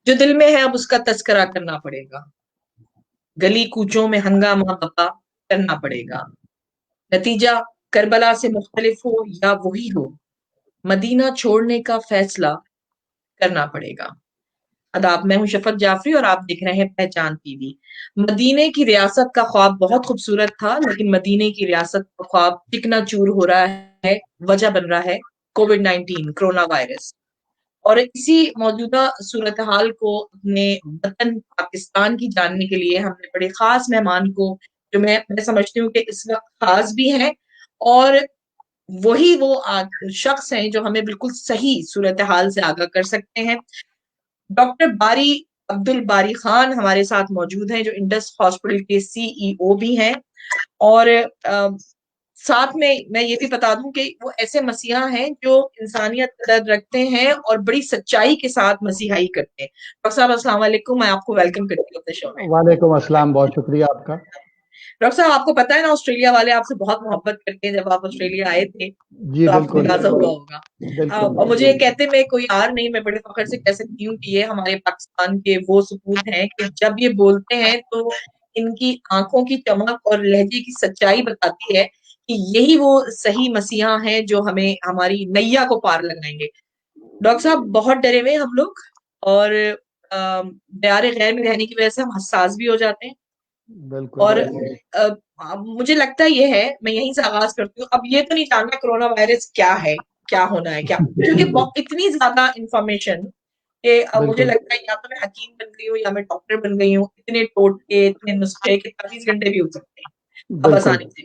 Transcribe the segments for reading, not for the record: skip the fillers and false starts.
जो दिल में है अब उसका तस्करा करना पड़ेगा। गली कूचों में हंगामा बका करना पड़ेगा। नतीजा करबला से मुख्तलिफ हो या वही हो, मदीना छोड़ने का फैसला करना पड़ेगा। आदाब, मैं हूं शफक जाफरी और आप देख रहे हैं पहचान टीवी। मदीने की रियासत का ख्वाब बहुत खूबसूरत था, लेकिन मदीने की रियासत का ख्वाब चिकना चूर हो रहा है। वजह बन रहा है कोविड-19, कोरोना वायरस। और इसी मौजूदा सूरत हाल को अपने वतन पाकिस्तान की जानने के लिए हमने बड़े खास मेहमान को, जो मैं समझती हूँ कि इस वक्त खास भी हैं, और वही वो शख्स हैं जो हमें बिल्कुल सही सूरत हाल से आगाह कर सकते हैं। डॉक्टर बारी अब्दुल बारी खान हमारे साथ मौजूद हैं, जो इंडस हॉस्पिटल के सीईओ भी हैं। और साथ में मैं ये भी बता दूं कि वो ऐसे मसीहा हैं जो इंसानियत का दर्द रखते हैं और बड़ी सच्चाई के साथ मसीहाई करते हैं। डॉक्टर साहब, अस्सलाम वालेकुम, मैं आपको वेलकम करती हूँ अपने शो में। वालेकुम अस्सलाम, बहुत शुक्रिया आपका। डॉक्टर साहब, आपको पता है ना, ऑस्ट्रेलिया वाले आपसे बहुत मोहब्बत करते हैं। जब आप ऑस्ट्रेलिया आए थे जी तो आपको बिल्कुल। अंदाजा हुआ होगा। बिल्कुल और मुझे ये बिल्कुल। कहते में कोई यार नहीं, मैं बड़े फख्र से कह सकती हूँ कि ये हमारे पाकिस्तान के वो सपूत हैं कि जब ये बोलते हैं तो इनकी आंखों की चमक और लहजे की सच्चाई बताती है कि यही वो सही मसीहा हैं जो हमें हमारी नैया को पार लगाएंगे। डॉक्टर साहब, बहुत डरे हुए हैं हम लोग, और दयारे गैर में रहने की वजह से हम हसास भी हो जाते हैं। बिल्कुल और बिल्कुल। मुझे लगता है ये है, मैं यहीं से आगाज करती हूँ। अब ये तो नहीं जानना कोरोना वायरस क्या है, क्या होना है, क्या, क्योंकि इतनी ज्यादा इंफॉर्मेशन कि अब मुझे बिल्कुल लगता है या तो मैं हकीम बन गई हूँ या मैं डॉक्टर बन गई हूँ। इतने टोटके, इतने नुस्खे कि 24 घंटे भी हो सकते हैं अब बिल्कुल। आसानी से।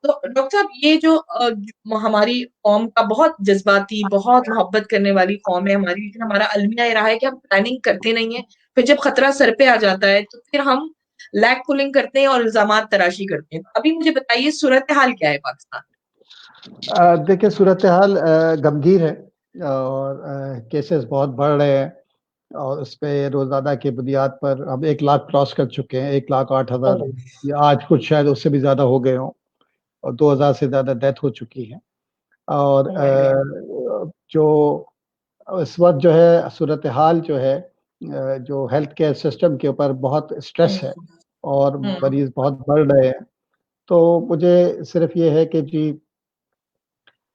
तो डॉक्टर साहब, ये जो हमारी कौम का बहुत जज्बाती, बहुत मोहब्बत करने वाली कौम है हमारी, लेकिन हमारा अलमिया ये रहा है कि हम प्लानिंग करते नहीं है। फिर जब खतरा सर पे आ जाता है तो फिर हम लैग पुलिंग करते हैं और इल्जाम तराशी करते हैं। अभी मुझे बताइए, सूरत हाल क्या है पाकिस्तान देखिए, सूरत हाल गंभीर है और केसेस बहुत बढ़ रहे हैं और उस पे रोजाना की बुनियाद पर हम 1 लाख क्रॉस कर चुके हैं, 1,08,000 में? या आज कुछ शायद उससे भी ज्यादा हो गए हों और 2,000 से ज्यादा डेथ हो चुकी है। और जो इस वक्त जो है सूरत हाल जो है, जो हेल्थ केयर सिस्टम के ऊपर बहुत स्ट्रेस है और हम्म। मरीज बहुत बढ़ रहे हैं। तो मुझे सिर्फ ये है कि जी,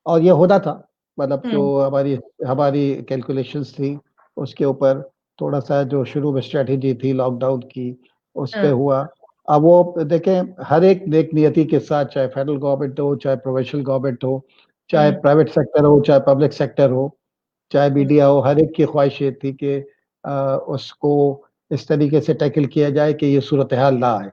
और ये होना था, मतलब जो हम्म। हमारी हमारी कैलकुलेशंस थी उसके ऊपर थोड़ा-सा जो शुरू में स्ट्रैटेजी थी लॉकडाउन की, उस पे हाँ। हुआ। अब वो देखें, हर एक नेक नियति के साथ, चाहे फेडरल गवर्नमेंट हो, चाहे प्रोविंशियल गवर्नमेंट हो, चाहे हम्म। प्राइवेट सेक्टर हो, चाहे पब्लिक सेक्टर हो, चाहे हम्म। मीडिया हो, हर एक की ख्वाहिश ये थी कि उसको इस तरीके से टैकल किया जाए कि ये सूरत-हाल ना आए।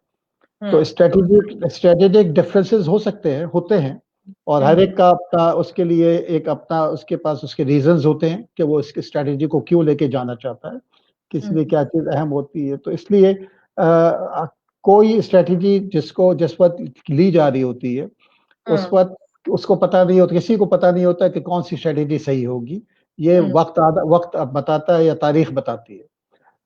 तो हम्म। स्ट्रैटेजिक डिफरेंसेस हो सकते हैं, होते हैं, और हर हम्म। एक का अपना उसके लिए एक अपना उसके पास उसके रीज़न्स होते हैं कि वो इसकी स्ट्रैटेजी को क्यों लेके जाना चाहता है, किस लिए हम्म। क्या चीज़ अहम होती है। तो इसलिए कोई स्ट्रैटेजी जिसको जिस वक़्त ली जा रही होती है, उस हाँ। वक़्त उसको पता नहीं होता, किसी को पता नहीं होता कि कौन-सी स्ट्रैटेजी सही होगी। ये हम्म। वक़्त अब बताता है या तारीख़ बताती है।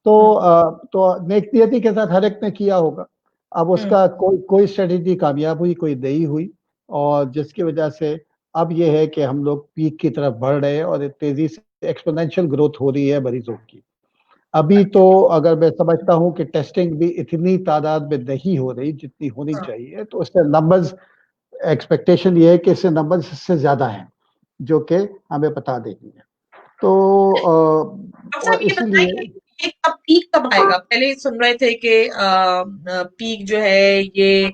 तो हम्म। तो नेक नियति के साथ हर एक ने किया होगा। अब हम्म। उसका कोई कोई स्ट्रैटेजी कामयाब हुई, कोई नहीं हुई, और जिसकी वजह से अब ये है कि हम लोग पीक की तरफ बढ़ रहे हैं और तेज़ी से एक्स्पोनेंशियल ग्रोथ हो रही है मरीज़ों की। अभी तो अगर मैं समझता हूँ कि टेस्टिंग भी इतनी तादाद में नहीं हो रही जितनी होनी हाँ। चाहिए, तो इससे नंबर्स एक्सपेक्टेशन ये है कि इससे नंबर्स इससे ज़्यादा हैं, जो कि हमें बता देनी है। तो डॉक्टर साहब, और ये बताइए इसीलिए कि ये कब पीक कब आएगा? पहले सुन रहे थे कि पीक जो है ये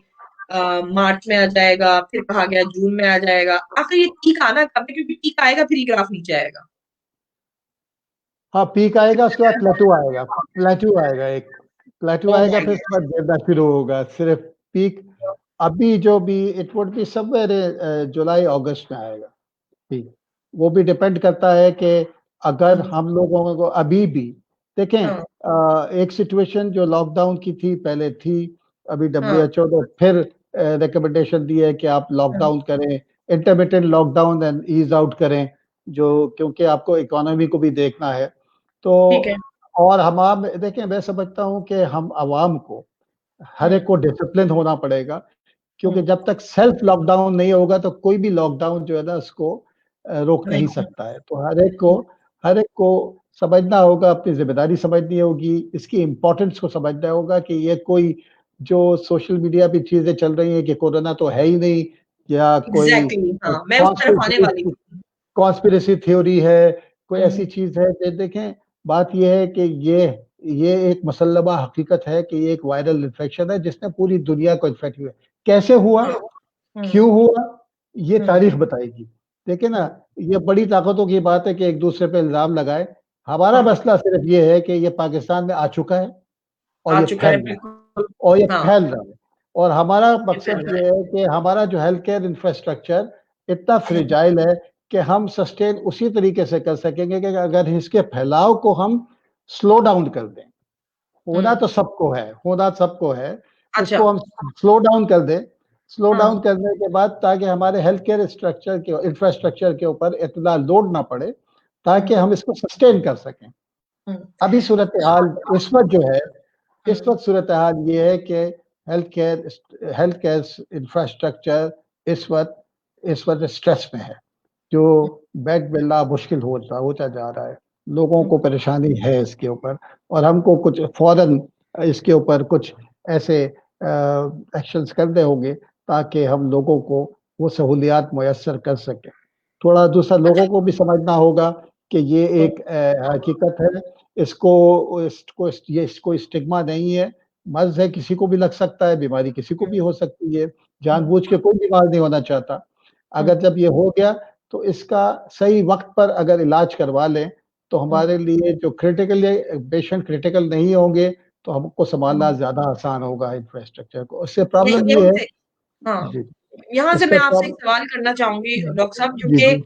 मार्च में आ जाएगा, फिर कहा गया जून में आ जाएगा। आखिर ये पीक आना कब है? क्योंकि पीक आएगा फिर ये ग्राफ नीचे आएगा। हाँ, पीक आएगा, उसके बाद प्लेटू आएगा। प्लेटू आएगा एक, प्लेटू ओह आएगा, माय फिर उसके बाद गिरना शुरू होगा। सिर्फ़ पीक अभी जो भी इट वुड बी समव्हेयर जुलाई अगस्त में आएगा पीक। वो भी डिपेंड करता है कि अगर गॉड। हम लोगों को अभी भी देखें, हाँ। एक सिचुएशन जो लॉकडाउन की थी पहले थी, अभी हाँ। डब्ल्यूएचओ ने फिर रिकमेंडेशन दी है कि आप हाँ। लॉकडाउन करें, intermittent lockdown and ease out करें, जो क्योंकि आपको इकोनॉमी को भी देखना है। तो ठीक है। और हम आप देखिए, मैं समझता हूँ कि हम अवाम को, हर हम्म। एक को डिसिप्लिन होना पड़ेगा, क्योंकि हम्म। जब तक सेल्फ लॉकडाउन नहीं होगा तो कोई भी लॉकडाउन जो है ना उसको रोक नहीं। नहीं सकता है। तो हर एक को हर एक को समझना होगा, अपनी ज़िम्मेदारी समझनी होगी, इसकी इम्पोर्टेंस को समझना होगा कि ये कोई जो सोशल मीडिया पे चीज़ें चल रही हैं कि कोरोना तो है ही नहीं, या कोई एग्ज़ैक्टली हाँ, मैं उस तरफ आने वाली कॉन्स्पिरेसी थी। कॉन्स्पिरेसी थ्योरी है, कोई हुँ, ऐसी चीज़ है। देखें, बात ये है कि ये एक मुसल्लमा हकीकत है कि ये एक वायरल इन्फेक्शन है जिसने पूरी दुनिया को इन्फेक्ट किया। कैसे हुआ? हाँ, हुँ, क्यों हुआ? ये हुँ, तारीख बताएगी। देखिए ना, हुँ, ये बड़ी ताकतों की बात है कि एक-दूसरे पे इल्ज़ाम लगाएँ। हमारा हाँ, मसला सिर्फ़ ये है कि ये पाकिस्तान में आ चुका है और आ ये चुका है फैल रहा है, बिल्कुल, और ये हाँ, फैल रहा है। और हमारा ये फैल मकसद रहा ये है। है कि हमारा जो हेल्थ केयर इंफ्रास्ट्रक्चर इतना हुँ, फ्रेजाइल है कि हम सस्टेन उसी तरीके से कर सकेंगे कि अगर इसके फैलाव को हम स्लो डाउन कर दें। होना हुँ, तो सबको है, होना सबको है। अच्छा, इसको हम स्लो डाउन कर दें, स्लो हाँ, डाउन करने के बाद ताकि हमारे हेल्थ केयर इंफ्रास्ट्रक्चर के ऊपर इतना लोड ना पड़े, ताकि हुँ, हम इसको सस्टेन कर सकें। हुँ, अभी सूरत-ए-हाल इस वक़्त जो है, इस हुँ, वक़्त सूरत-ए-हाल ये है कि हेल्थ केयर इंफ्रास्ट्रक्चर इस वक़्त स्ट्रेस में है। जो हुँ, बेड मिलना मुश्किल होता होता जा रहा है। लोगों हुँ, को परेशानी है इसके ऊपर, और हमको कुछ फ़ौरन इसके ऊपर कुछ ऐसे एक्शन्स करने होंगे ताकि हम लोगों को वो सहूलियात मुयस्सर कर सकें। थोड़ा दूसरा, अच्छा, लोगों को भी समझना होगा कि ये हुँ, एक हकीकत है। इसको स्टिग्मा नहीं है, मर्ज़ है, किसी को भी लग सकता है, बीमारी किसी को भी हुँ, हो सकती है। हुँ, जानबूझ के कोई बीमार नहीं होना चाहता। हुँ, अगर जब ये हो गया तो इसका सही वक़्त पर अगर इलाज करवा लें, तो हुँ, हमारे लिए जो पेशेंट क्रिटिकल नहीं होंगे, तो हमको सँभालना हुँ, ज़्यादा आसान होगा इंफ्रास्ट्रक्चर को। इससे ये प्रॉब्लम ये यहीं है। से हाँ, जी, यहाँ से इससे मैं आपसे एक प्रॉब सवाल करना चाहूँगी डॉक्टर साहब जी, क्योंकि जी।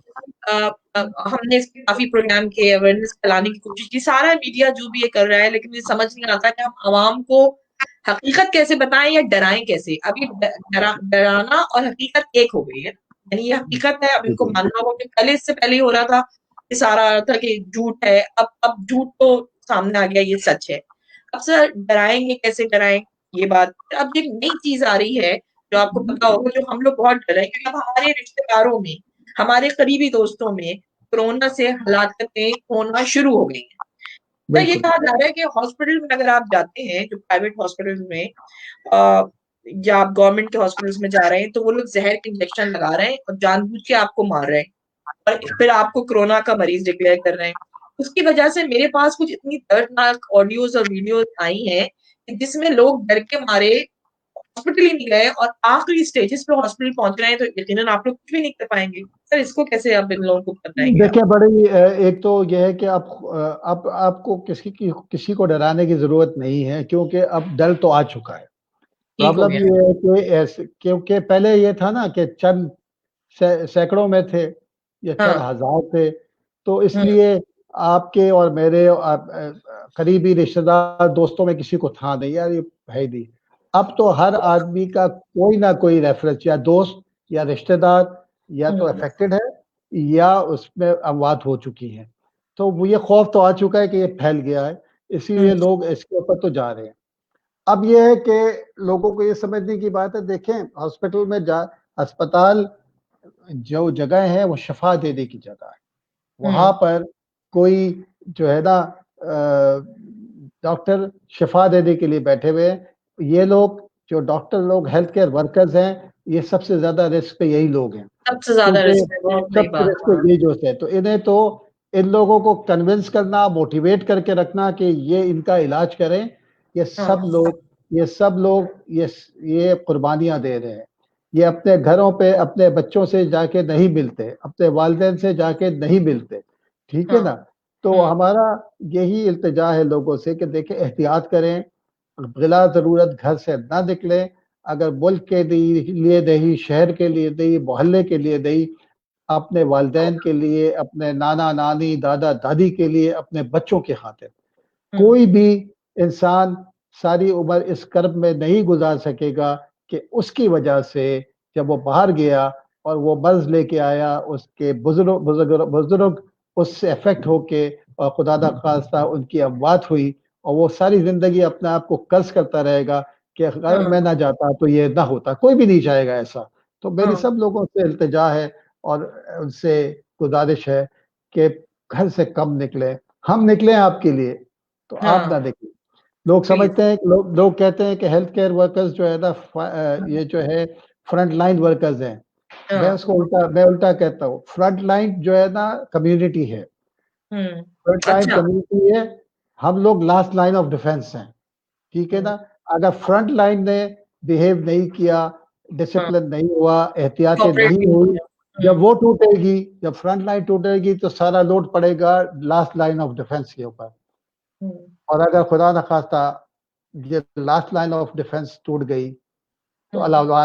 हमने इसके काफ़ी प्रोग्राम किए, अवेयरनेस फैलाने की कोशिश की, सारा मीडिया जो भी ये कर रहा है, लेकिन मुझे समझ नहीं आता कि हम आवाम को हकीकत कैसे बताएँ या डराएँ कैसे? अब ये डराना और हकीकत एक हो गई है। यानी ये हकीकत है, अब जी, इनको जी। मानना होगा कि पहले इससे पहले ही हो रहा था, ये सारा आ रहा था कि झूठ है, अब झूठ तो सामने आ गया, ये सच है। अब सर डराएँगे कैसे डराएँ? ये बात। अब एक नई चीज़ आ रही है जो आपको पता होगा जो हम लोग बहुत डरे हैं क्योंकि अब हमारे रिश्तेदारों में, हमारे करीबी दोस्तों में कोरोना से हलाकतें होना शुरू हो गई हैं। तो ये बिल्कुल। कहा जा रहा है कि हॉस्पिटल में अगर आप जाते हैं, जो प्राइवेट हॉस्पिटल्स में अ, या आप गवर्नमेंट के हॉस्पिटल्स में जा रहे हैं, तो वो लोग ज़हर के इंजेक्शन लगा रहे हैं और जानबूझ के आपको मार रहे हैं और फिर आपको कोरोना का मरीज़ डिक्लेयर कर रहे हैं। उसकी वजह से मेरे पास कुछ इतनी दर्दनाक ऑडियोज़ और वीडियोज़ आई हैं, कि जिसमें लोग डर के मारे हॉस्पिटल ही नहीं गए और आखिरी स्टेजेस पे हॉस्पिटल पहुँच रहे हैं, तो यकीनन आप लोग कुछ भी नहीं कर पाएँगे। सर इसको कैसे आप इन लोगों को बताएँगे आप? देखिए, एक तो ये है कि अब आपको किसी को डराने की ज़रूरत नहीं है, क्योंकि अब डर तो आ चुका है। ठीक हो प्रॉब्लम गया। ये है कि ऐसे, क्योंकि पहले ये था ना कि चंद सैकड़ों में थे, या चंद हाँ, हज़ार थे, तो हुँ, इसलिए आपके और मेरे करीबी रिश्तेदार, दोस्तों में किसी को था नहीं, यार ये है ही नहीं। अब तो हर आदमी का कोई ना कोई रेफ़रेंस, या दोस्त या रिश्तेदार, या तो हुँ, अफ़ेक्टेड है या उसमें अमवात हो चुकी हैं। तो वो ये खौफ तो आ चुका है कि ये फैल गया है, हुँ, इसीलिए लोग इसके ऊपर तो जा रहे हैं। अब ये है कि लोगों को ये समझने की बात है, देखें, हॉस्पिटल में जा अस्पताल जो जगह है वो शफ़ा देने की जगह है। वहाँ हुँ, पर कोई जो है ना, डॉक्टर शिफ़ा देने के लिए बैठे हुए हैं। ये लोग, जो डॉक्टर लोग, हेल्थ केयर वर्कर्स हैं, ये सबसे ज़्यादा रिस्क पे यही लोग हैं। सबसे ज़्यादा क्योंकि रिस्क है, बहुत सही सबसे बात, रिस्क हाँ, पे यही जो है, तो इन लोगों को कन्विंस करना, मोटिवेट करके रखना कि ये इनका इलाज करें, ये हाँ, सब लोग ये सब लोग ये कुर्बानियाँ दे रहे हैं। ये अपने घरों पे अपने बच्चों से जाके नहीं मिलते, अपने वालिदैन से जाके नहीं मिलते, ठीक है हाँ, ना? तो हुँ, हमारा यही इल्तिजा है लोगों से कि देखिए, एहतियात करें, बिला ज़रूरत घर से ना निकलें। अगर मुल्क के लिए नहीं, शहर के लिए नहीं, मोहल्ले के लिए नहीं, अपने वालिदैन के लिए, अपने नाना-नानी, दादा-दादी के लिए, अपने बच्चों की खातिर। हुँ, कोई भी इंसान सारी उम्र इस कर्ब में नहीं गुज़ार सकेगा कि उसकी वजह से जब वो बाहर गया और वो मर्ज़ लेके आया, उसके बुज़ुर्ग उससे अफ़ेक्ट होके, और खुदा ना ख़ास्ता उनकी अमवात हुई, और वो सारी ज़िंदगी अपने आप को कर्ज़ करता रहेगा कि अगर हाँ, मैं ना जाता तो ये ना होता। कोई भी नहीं चाहेगा ऐसा। तो मेरी हाँ, सब लोगों से इल्तिजा है और उनसे गुज़ारिश है कि घर से कम निकलें, हम निकले आपके लिए, तो आप ना हाँ निकलें। लोग प्लीज। समझते हैं, लोग कहते हैं कि हेल्थ केयर वर्कर्स जो है ना, ये जो है फ्रंट लाइन वर्कर्स हैं। हाँ। मैं उल्टा कहता हूँ, फ्रंट लाइन जो है ना कम्युनिटी है, फ्रंट लाइन अच्छा। कम्युनिटी है, हम लोग लास्ट लाइन ऑफ डिफेंस हैं, ठीक है ना? अगर फ्रंट लाइन ने बिहेव नहीं किया, हाँ डिसिप्लिन नहीं हुआ, एहतियातें कॉपरेट नहीं भी नहीं हुई, किया। जब वो टूटेगी, जब फ्रंट लाइन टूटेगी तो सारा लोड पड़ेगा लास्ट लाइन ऑफ डिफेंस के ऊपर। हम्म, और अगर खुदा न खास्ता ये लास्ट लाइन ऑफ डिफेंस टूट गई तो हम्म। अल्लाह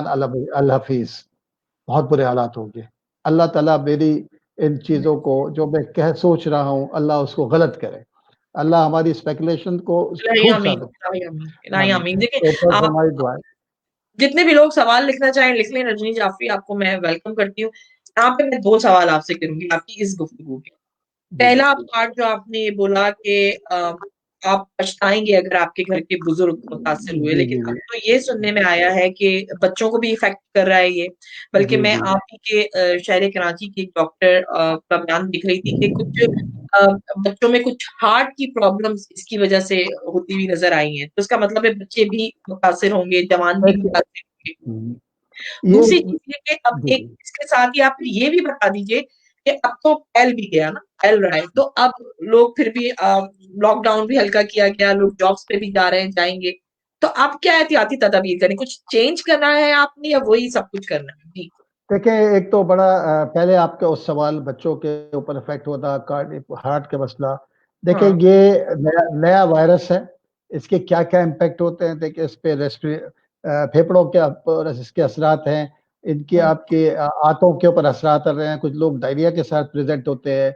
अल हफीज, बहुत बुरे हालात होंगे। अल्लाह ताला मेरी इन चीज़ों को जो मैं कह सोच रहा हूँ, अल्लाह उसको गलत करे। अल्लाह हमारी स्पेकुलेशन को इलाही झूठ आमीन, साबित इलाही आमीन, करे। इलाही आमीन। आमीन। देखिए, तो बस आप हमारी दुआ है। जितने भी लोग सवाल लिखना चाहें लिख लें। रजनी जाफरी, आपको मैं वेलकम करती हूँ। यहाँ पे मैं 2 सवाल आपसे करूँगी आपकी इस गुफ्तगू के। जी, पहला पार्ट जो आपने ये बोला कि आप पछताएँगे अगर आपके घर के बुजुर्ग मुतासिर हुए, जी, लेकिन जी, अब जी। तो ये सुनने में आया है कि बच्चों को भी इफ़ेक्ट कर रहा है ये। बल्कि जी, मैं जी, आप ही के शहर कराची की एक डॉक्टर का बयान देख रही थी कि कुछ अ, बच्चों में कुछ हार्ट की प्रॉब्लम्स इसकी वजह से होती हुई नज़र आई हैं। तो इसका मतलब है बच्चे भी मुतासिर होंगे, जवान भी देखिए, मुतासिर होंगे। हुँ, ये दूसरी चीज़ ये कि अब जी, एक इसके साथ ही आप ये भी बता दीजिए कि अब तो फैल भी गया ना, फैल रहा है, तो अब लोग फिर भी लॉकडाउन भी हल्का किया गया, लोग जॉब्स पे भी जा रहे हैं, जाएँगे। तो आप क्या एहतियाती तदाबीर करें? कुछ चेंज करना है आपने या वही सब कुछ करना है? जी। देखिए, एक तो बड़ा पहले आपका उस सवाल बच्चों के ऊपर इफ़ेक्ट होता, हार्ट का मसला। देखिए, हाँ, ये नया नया वायरस है, इसके क्या-क्या इम्पैक्ट होते हैं, देखिए इस पे फेफड़ों के ऊपर इसके असरात हैं, इनके हुँ, आपके आंतों के ऊपर असरात आ रहे हैं, कुछ लोग डायरिया के साथ प्रेज़ेंट होते हैं।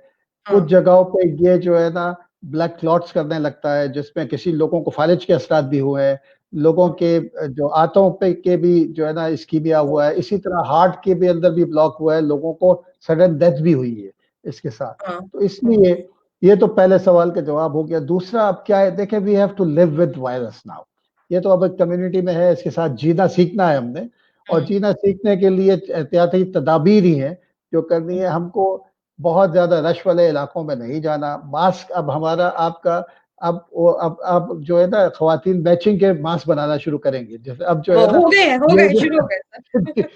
कुछ हाँ, जगहों पे ये जो है ना ब्लड क्लॉट्स करने लगता है, जिसमें किसी लोगों को फ़ालिज के असरात भी हुए हैं। लोगों हाँ, के जो आंतों पे के भी जो है ना इस्कीमिया हुआ है, इसी तरह हार्ट के भी अंदर भी ब्लॉक हुआ है, लोगों को सडन डेथ भी हुई है इसके साथ। हाँ, तो इसलिए ये तो पहले सवाल का जवाब हो गया। दूसरा अब क्या है, देखिए we have to live with virus now. ये तो अब एक कम्युनिटी में है, इसके साथ जीना सीखना है हमने, और हुँ, जीना सीखने के लिए एहतियाती तदाबीर ही हैं जो करनी हुँ। है। हमको बहुत ज़्यादा रश वाले इलाकों में नहीं जाना। मास्क अब हमारा आपका अब जो है ना ख़वातीन मैचिंग के मास्क बनाना शुरू करेंगे। जैसे अब जो वो है ना हो ये गए, शुरू हो गए सर।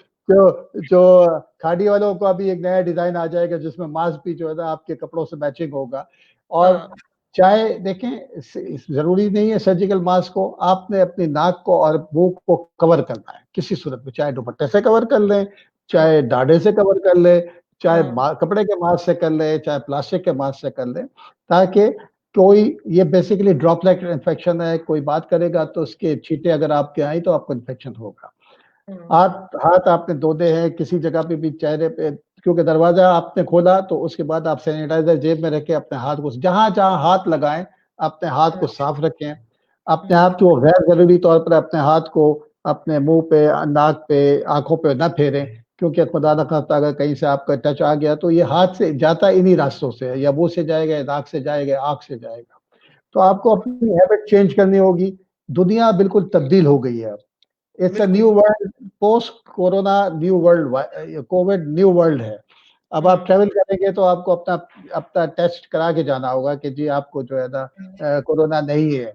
जो खादी वालों को अभी एक नया डिज़ाइन आ जाएगा जिसमें मास्क भी जो है ना आपके कपड़ों से मैचिंग होगा। और हाँ, चाहे देखें ज़रूरी नहीं है सर्जिकल मास्क को, आपने अपनी नाक को और मुँह को कवर करना है, किसी सूरत में, चाहे दुपट्टे से कवर कर लें, हाँ, चाहे डाढ़े से कवर कर लें, चाहे हाँ, कपड़े के मास्क से कर लें, चाहे प्लास्टिक के मास्क से कर लें, ताकि कोई ये बेसिकली ड्रॉपलेट इन्फेक्शन है, कोई बात करेगा तो उसके छींटे अगर आपके आई तो आपको इन्फेक्शन होगा। हुँ, हाथ हाथ आपने धोने हैं किसी जगह पे भी, चेहरे पे, क्योंकि दरवाज़ा आपने खोला तो उसके बाद आप सैनिटाइज़र जेब में रखें, अपने हाथ को जहाँ-जहाँ हाथ लगाएँ, अपने हाथ को हुँ, साफ रखें। अपने हुँ, आप को गैर ज़रूरी तौर पर अपने हाथ को अपने मुँह पे, नाक पे, आँखों पे ना फेरें, क्योंकि खुदा न ख़ास्ता अगर कहीं से आपका टच आ गया तो ये हाथ से जाता इन्हीं रास्तों से है, या मुँह से जाएगा, या नाक से जाएगा, या आँख से जाएगा। तो हुँ, आपको अपनी हैबिट चेंज करनी होगी। दुनिया बिल्कुल तब्दील हो गई है अब। इट्स अ बिल्कुल। New world, post corona new world, Covid new world है। अब आप हुँ, ट्रैवल करेंगे तो आपको अपना अपना टेस्ट करा के जाना होगा कि जी आपको जो है ना हुँ, कोरोना नहीं है।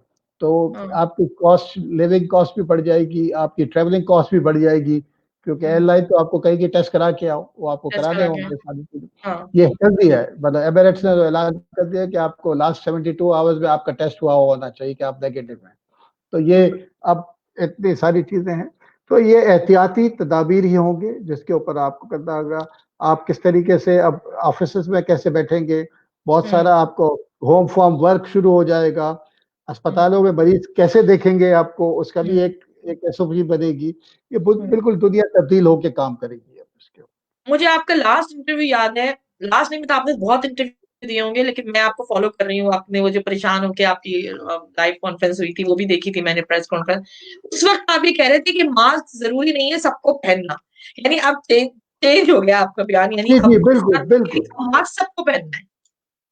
तो हाँ, आपकी कॉस्ट, लिविंग कॉस्ट भी बढ़ जाएगी, आपकी ट्रैवलिंग कॉस्ट भी बढ़ जाएगी, क्योंकि हुँ, एयरलाइन तो आपको कहेगी टेस्ट करा के आओ, वो आपको टेस्ट कराने करा के। होंगे सारी चीज़ें। हाँ, ये कर दिया है, मतलब एमिरेट्स ने तो ऐलान कर दिया कि आपको लास्ट 72 आवर्स में आपका टेस्ट हुआ होना चाहिए कि आप नेगेटिव हैं। तो ये अब इतनी सारी चीज़ें हैं, तो ये एहतियाती तदाबीर ही होंगे जिसके ऊपर आपको करना होगा। आप किस तरीके से अब ऑफ़िसेज़ में कैसे बैठेंगे, बहुत हुँ, सारा आपको होम फ्रॉम वर्क शुरू हो जाएगा। हुँ, अस्पतालों में मरीज़ कैसे देखेंगे आपको, उसका भी हुँ, एक एक एसओपी बनेगी। ये बुल हुँ। बिल्कुल दुनिया तब्दील होके काम करेगी अब इसके ऊपर। मुझे आपका लास्ट इंटरव्यू याद है, लास्ट नहीं मतलब आपने बहुत इंटरव्यू दिए होंगे, लेकिन मैं आपको फ़ॉलो कर रही हूँ, आपने वो जो परेशान होके आपकी लाइव कॉन्फ्रेंस हुई थी, वो भी देखी थी मैंने प्रेस कॉन्फ्रेंस। उस वक़्त आप ये कह रहे थे कि मास्क ज़रूरी नहीं है सबको पहनना, यानी अब चेंज हो गया आपका बयान, यानी जी, अब जी, बिल्कुल, बिल्कुल। मास्क सबको पहनना है।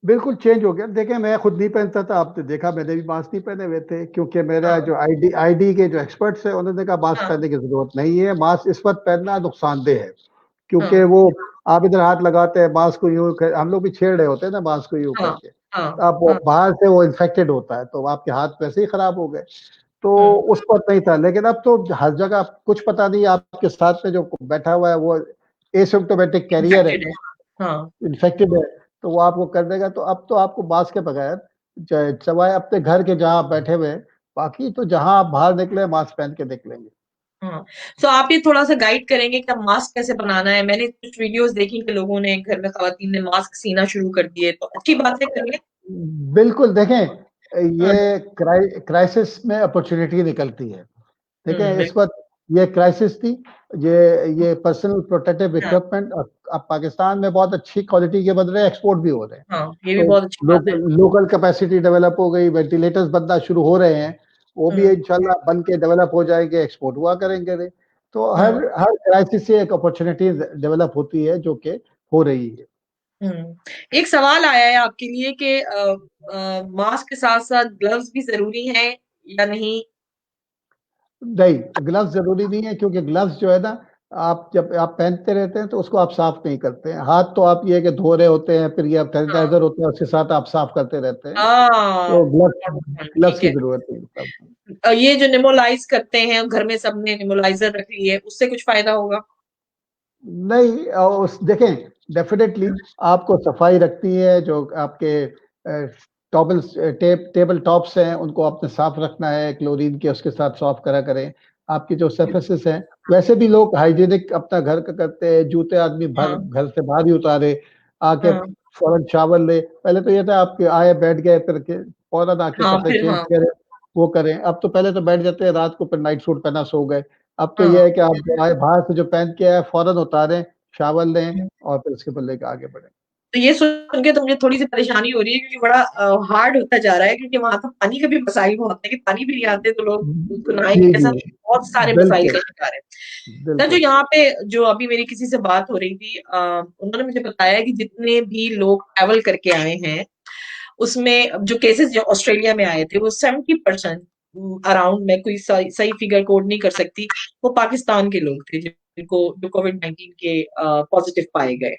बिल्कुल चेंज हो गया। देखिए, मैं खुद नहीं पहनता था, आपने देखा मैंने भी मास्क नहीं पहने हुए थे, क्योंकि मेरा हाँ, जो आईडी आईडी के जो एक्सपर्ट्स हैं, उन्होंने कहा मास्क हाँ, पहनने की ज़रूरत नहीं है, मास्क इस वक़्त पहनना नुकसानदेह है। क्योंकि वो आप इधर हाथ लगाते हैं बांस को यूं हम लोग भी छेड़ रहे होते हैं ना बांस को यूं करके, अब वो बाहर से वो इन्फेक्टेड होता है तो आपके हाथ वैसे ही खराब हो गए। तो उस वक्त नहीं था, लेकिन अब तो हर जगह कुछ पता नहीं आपके साथ में जो बैठा हुआ है वो एसिम्प्टोमेटिक कैरियर है, इन्फेक्टेड है, तो वो आपको कर देगा। तो अब तो आपको मास्क के बगैर सवाए अपने घर के जहाँ बैठे हुए, बाकी तो जहाँ आप बाहर निकले मास्क पहन के निकलेंगे। हाँ, तो आप ये थोड़ा-सा गाइड करेंगे कि अब मास्क कैसे बनाना है? मैंने कुछ वीडियोज़ देखी कि लोगों ने घर में ख़वातीन ने मास्क सीना शुरू कर दिए, तो अच्छी बात है करिए। बिल्कुल, देखें ये क्राइसिस में अपॉर्चुनिटी निकलती है। देखें इस वक़्त ये क्राइसिस थी, ये पर्सनल प्रोटेक्टिव इक्विपमेंट अब पाकिस्तान में बहुत अच्छी क्वालिटी के बन रहे हैं, एक्सपोर्ट भी हो रहे हैं। हाँ, ये भी तो बहुत अच्छी बात है। लोकल कैपेसिटी डेवलप हो गई, वेंटिलेटर्स बनना शुरू हो रहे हैं, वो भी इंशाल्लाह बन के डेवलप हो जाएंगे, एक्सपोर्ट हुआ करेंगे। तो हर क्राइसिस से एक अपॉर्चुनिटी डेवलप होती है जो कि हो रही है। एक सवाल आया है आपके लिए कि मास्क के साथ-साथ ग्लव्स भी ज़रूरी हैं या नहीं? नहीं, ग्लव्स ज़रूरी नहीं है क्योंकि ग्लव्स जो है ना, आप जब आप पहनते रहते हैं तो उसको आप साफ नहीं करते हैं। हाथ तो आप ये है कि धो रहे होते हैं, फिर ये सैनिटाइज़र होता है, उसके साथ आप साफ करते रहते हैं। तो ग्लव्स ठीक की है। ज़रूरत नहीं है। ये जो नेबुलाइज़ करते हैं, घर में सबने नेबुलाइज़र रख ली है, उससे कुछ फ़ायदा होगा? नहीं उस देखें डेफिनेटली आपको सफाई रखनी है, जो आपके टेबल टॉप्स हैं उनको आपने साफ रखना है, क्लोरीन के उसके साथ साफ करा करें। आपकी जो सरफेसेस हैं, वैसे भी लोग हाइजीनिक अपना घर का करते हैं, जूते आदमी घर से बाहर ही उतारे, आके फौरन शावर ले। पहले तो ये था आपके आए बैठ गए फिर के फौरन आके कपड़े चेंज करें, वो करें। अब तो पहले तो बैठ जाते हैं रात को, फिर नाइट सूट पहना सो गए। अब तो ये है कि आप आए बाहर से जो पहन के आए फौरन उतारें, शावर लें और फिर उसके बाद लेके आगे बढ़ें। तो ये सुन के तो मुझे थोड़ी-सी परेशानी हो रही है क्योंकि बड़ा हार्ड होता जा रहा है क्योंकि वहाँ तो पानी का भी मसाइल बहुत है कि पानी भी नहीं आते तो लोग तो नहाएँगे जी, कैसा? जी। बहुत सारे मसाइल बिल्कुल, का शिकार हैं। सर जो बिल्कुल। यहाँ पे जो अभी मेरी किसी से बात हो रही थी उन्होंने मुझे बताया कि जितने भी लोग ट्रैवल करके आए हैं, उसमें जो केसेस जो ऑस्ट्रेलिया में आए थे वो 70% अराउंड मैं कोई सही फिगर कोड नहीं कर सकती, वो पाकिस्तान के लोग थे जिनको जो कोविड-19 के पॉजिटिव पाए गए।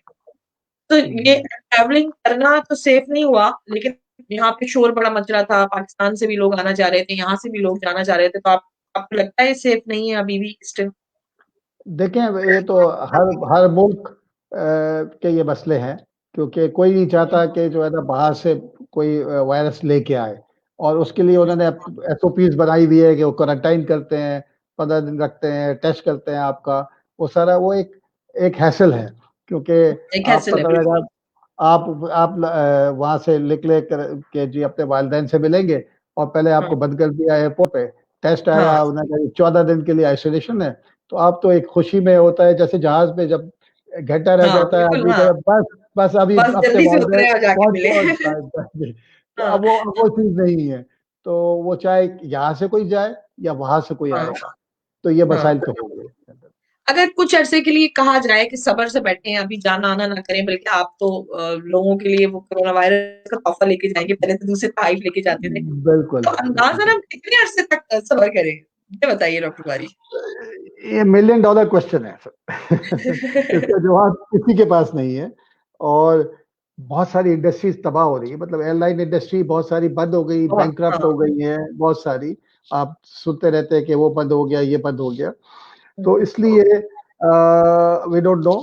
तो ये ट्रैवलिंग करना तो सेफ नहीं हुआ, लेकिन यहाँ पे शोर बड़ा मच रहा था, पाकिस्तान से भी लोग आना चाह रहे थे, यहाँ से भी लोग जाना चाह रहे थे, तो आपको लगता है सेफ नहीं है अभी भी स्टिल? देखें ये तो हर मुल्क के ये मसले हैं, क्योंकि कोई नहीं चाहता कि जो है ना बाहर से कोई वायरस लेके आए, और उसके लिए उन्होंने एसओपीज बनाई हुई है कि वो क्वारंटाइन करते हैं, 15 दिन रखते हैं, टेस्ट करते हैं आपका। वो सारा वो एक हैसल है, क्योंकि एक आप हैसल है पता लगा बिल्कुल। आप वहाँ से निकले के जी अपने वालिदैन से मिलेंगे और पहले हाँ, आपको बंद कर दिया एयरपोर्ट पे, टेस्ट हाँ, आया, उन्होंने कहा 14 दिन के लिए आइसोलेशन है। तो आप तो एक खुशी में होता है जैसे जहाज में जब घंटा रह हाँ, जाता है बिल्कुल आदमी हाँ, का, बस बस अभी बस अपने जल्दी से वालिदैन उतरे और जाके पहुँच मिले। पहुँच तो हाँ, अब वो चीज़ नहीं है। तो वो चाहे यहाँ से कोई जाए या वहाँ से कोई हाँ, आएगा, तो ये हाँ। मसाइल तो हो गए इसके अंदर। अगर कुछ अरसे के लिए कहा जाए कि सब्र से बैठें, अभी जाना-आना ना करें, बल्कि आप तो लोगों के लिए वो कोरोना वायरस का तोहफ़ा लेके जाएँगे, पहले तो दूसरे तोहफ़े लेके जाते थे। बिल्कुल, तो अंदाज़न हम कितने अरसे तक सब्र करें? ये बताइए डॉक्टर बारी। ये मिलियन डॉलर क्वेश्चन है इसका जवाब किसी के पास नहीं है। और बहुत सारी इंडस्ट्रीज तबाह हो रही है, मतलब एयरलाइन इंडस्ट्री बहुत सारी बंद हो गई, बहुत बैंकरप्ट हो हाँ। गई हैं बहुत सारी। आप सुनते रहते हैं कि वो बंद हो गया, ये बंद हो गया। तो इसलिए वी डोंट नो,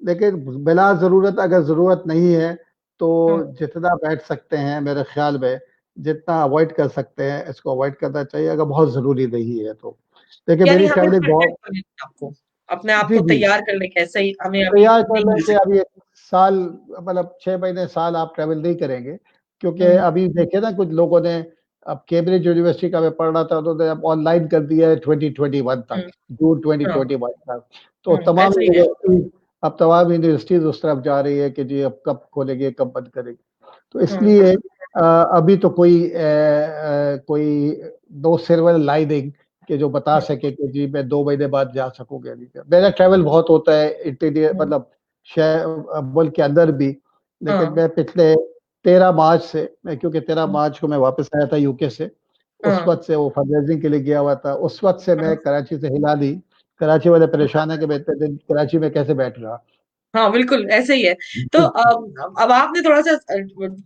लेकिन बिला ज़रूरत अगर ज़रूरत नहीं है तो हुँ, जितना बैठ सकते हैं मेरे ख़्याल में, जितना अवॉइड कर सकते हैं इसको अवॉइड करना चाहिए अगर बहुत ज़रूरी नहीं है तो। देखिए यानी मेरी हमें ट्रैवलिंग प्रिपेयर बहुत कर लेना आपको, अपने आप जी, को जी। तैयार कर लें कि ऐसा ही हमें अभी तैयार कर नहीं लें मिल कि सकता। अभी 1 साल, मतलब 6 महीने साल आप ट्रैवल नहीं करेंगे, क्योंकि हुँ, अभी देखिए ना कुछ लोगों ने, अब कैम्ब्रिज यूनिवर्सिटी का मैं पढ़ रहा था, उन्होंने अब ऑनलाइन कर दिया है 2021 तक, हुँ, जून हाँ, 2021 तक। तो ऐसा ही है। तमाम यूनिवर्सिटीज़ उस तरफ जा रही है कि जी अब कब खोलेंगे, कब बंद करेंगे। तो हुँ, इसलिए अभी तो कोई नो सिल्वर लाइनिंग कि जो बता हुँ, सके कि जी मैं 2 महीने बाद जा सकूँगा नहीं। मेरा ट्रैवल बहुत होता है इंटीरियर, हुँ, मतलब मुल्क के अंदर भी, लेकिन हाँ, मैं पिछले 13 मार्च से, मैं क्योंकि 13 हुँ, मार्च को मैं वापस आया था यूके से, उस हाँ, वक़्त से वो फंडरेज़िंग के लिए गया हुआ था, उस वक़्त से मैं हाँ, कराची से हिला दी। कराची वाले परेशान हैं कि मैं इतने दिन कराची में कैसे बैठ रहा। हाँ बिल्कुल ऐसे ही है। तो अब आपने थोड़ा सा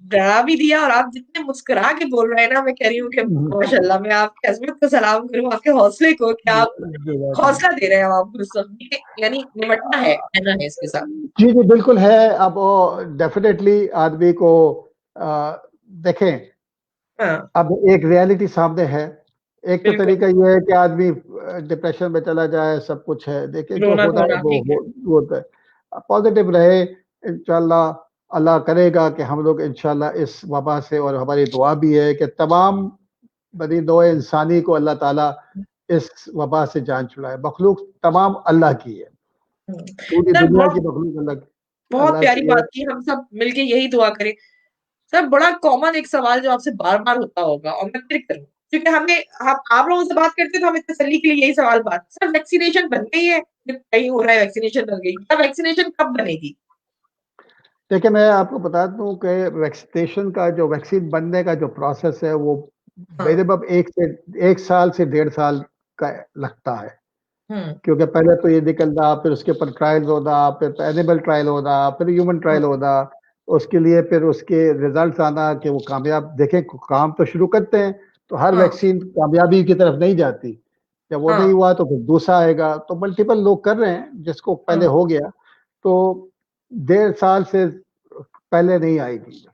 डरा भी दिया, और आप जितने मुस्कुरा के बोल रहे हैं ना, मैं कह रही हूँ कि माशाल्लाह, मैं आपके हस्बैंड को सलाम करूँ, आपके हौसले को, कि आप हौसला दे रहे हैं आप सब, यानी निमटना है, रहना है इसके साथ। जी जी बिल्कुल है। अब वो डेफिनेटली आदमी को अ, देखें, हाँ अब एक रियलिटी सामने है। एक तो बिल्कुल। तरीका ये है कि आदमी डिप्रेशन में चला जाए, सब कुछ है, देखिए जो रोना होना है धोना वो ठीक है। वो होता है। पॉजिटिव रहे, इंशाल्लाह अल्लाह करेगा कि हम लोग इंशाल्लाह इस वबा से, और हमारी दुआ भी है कि तमाम बनी नौ इंसानी को अल्लाह ताला इस वबा से जान छुड़ाए। मखलूक तमाम अल्लाह की है, पूरी सर दुनिया की बहुत मखलूक बहुत अल्लाह प्यारी की है। बात की, हम सब मिलके यही दुआ करें। सर बड़ा कॉमन एक सवाल जो आपसे बार बार होता होगा, और मैं फिर करूँ, क्योंकि हमें, हम आप लोगों से बात करते हैं तो हमें तसल्ली के लिए यही सवाल बात, सर वैक्सीनेशन बन गई है? कहीं हो रहा है वैक्सीनेशन बन गई, क्या वैक्सीनेशन कब बनेगी? देखिए, मैं आपको बता दूँ कि वैक्सीनेशन का जो वैक्सीन बनने का जो प्रोसेस है, वो हाँ। मिनिमम 1 साल से 1.5 साल का लगता है। हम्म। क्योंकि पहले तो ये निकलना, फिर उसके ऊपर ट्रायल्स होना, फिर एनिमल ट्रायल होना, फिर ह्यूमन ट्रायल हाँ। होना, उसके लिए फिर उसके रिजल्ट्स आना कि वो कामयाब, देखें काम तो शुरू करते हैं, तो हर हाँ। वैक्सीन कामयाबी की तरफ नहीं जाती। जब वो नहीं हाँ। हुआ तो फिर दूसरा आएगा, तो मल्टीपल लोग कर रहे हैं, जिसको पहले हाँ। हो गया, तो 1.5 साल से पहले नहीं आएगी।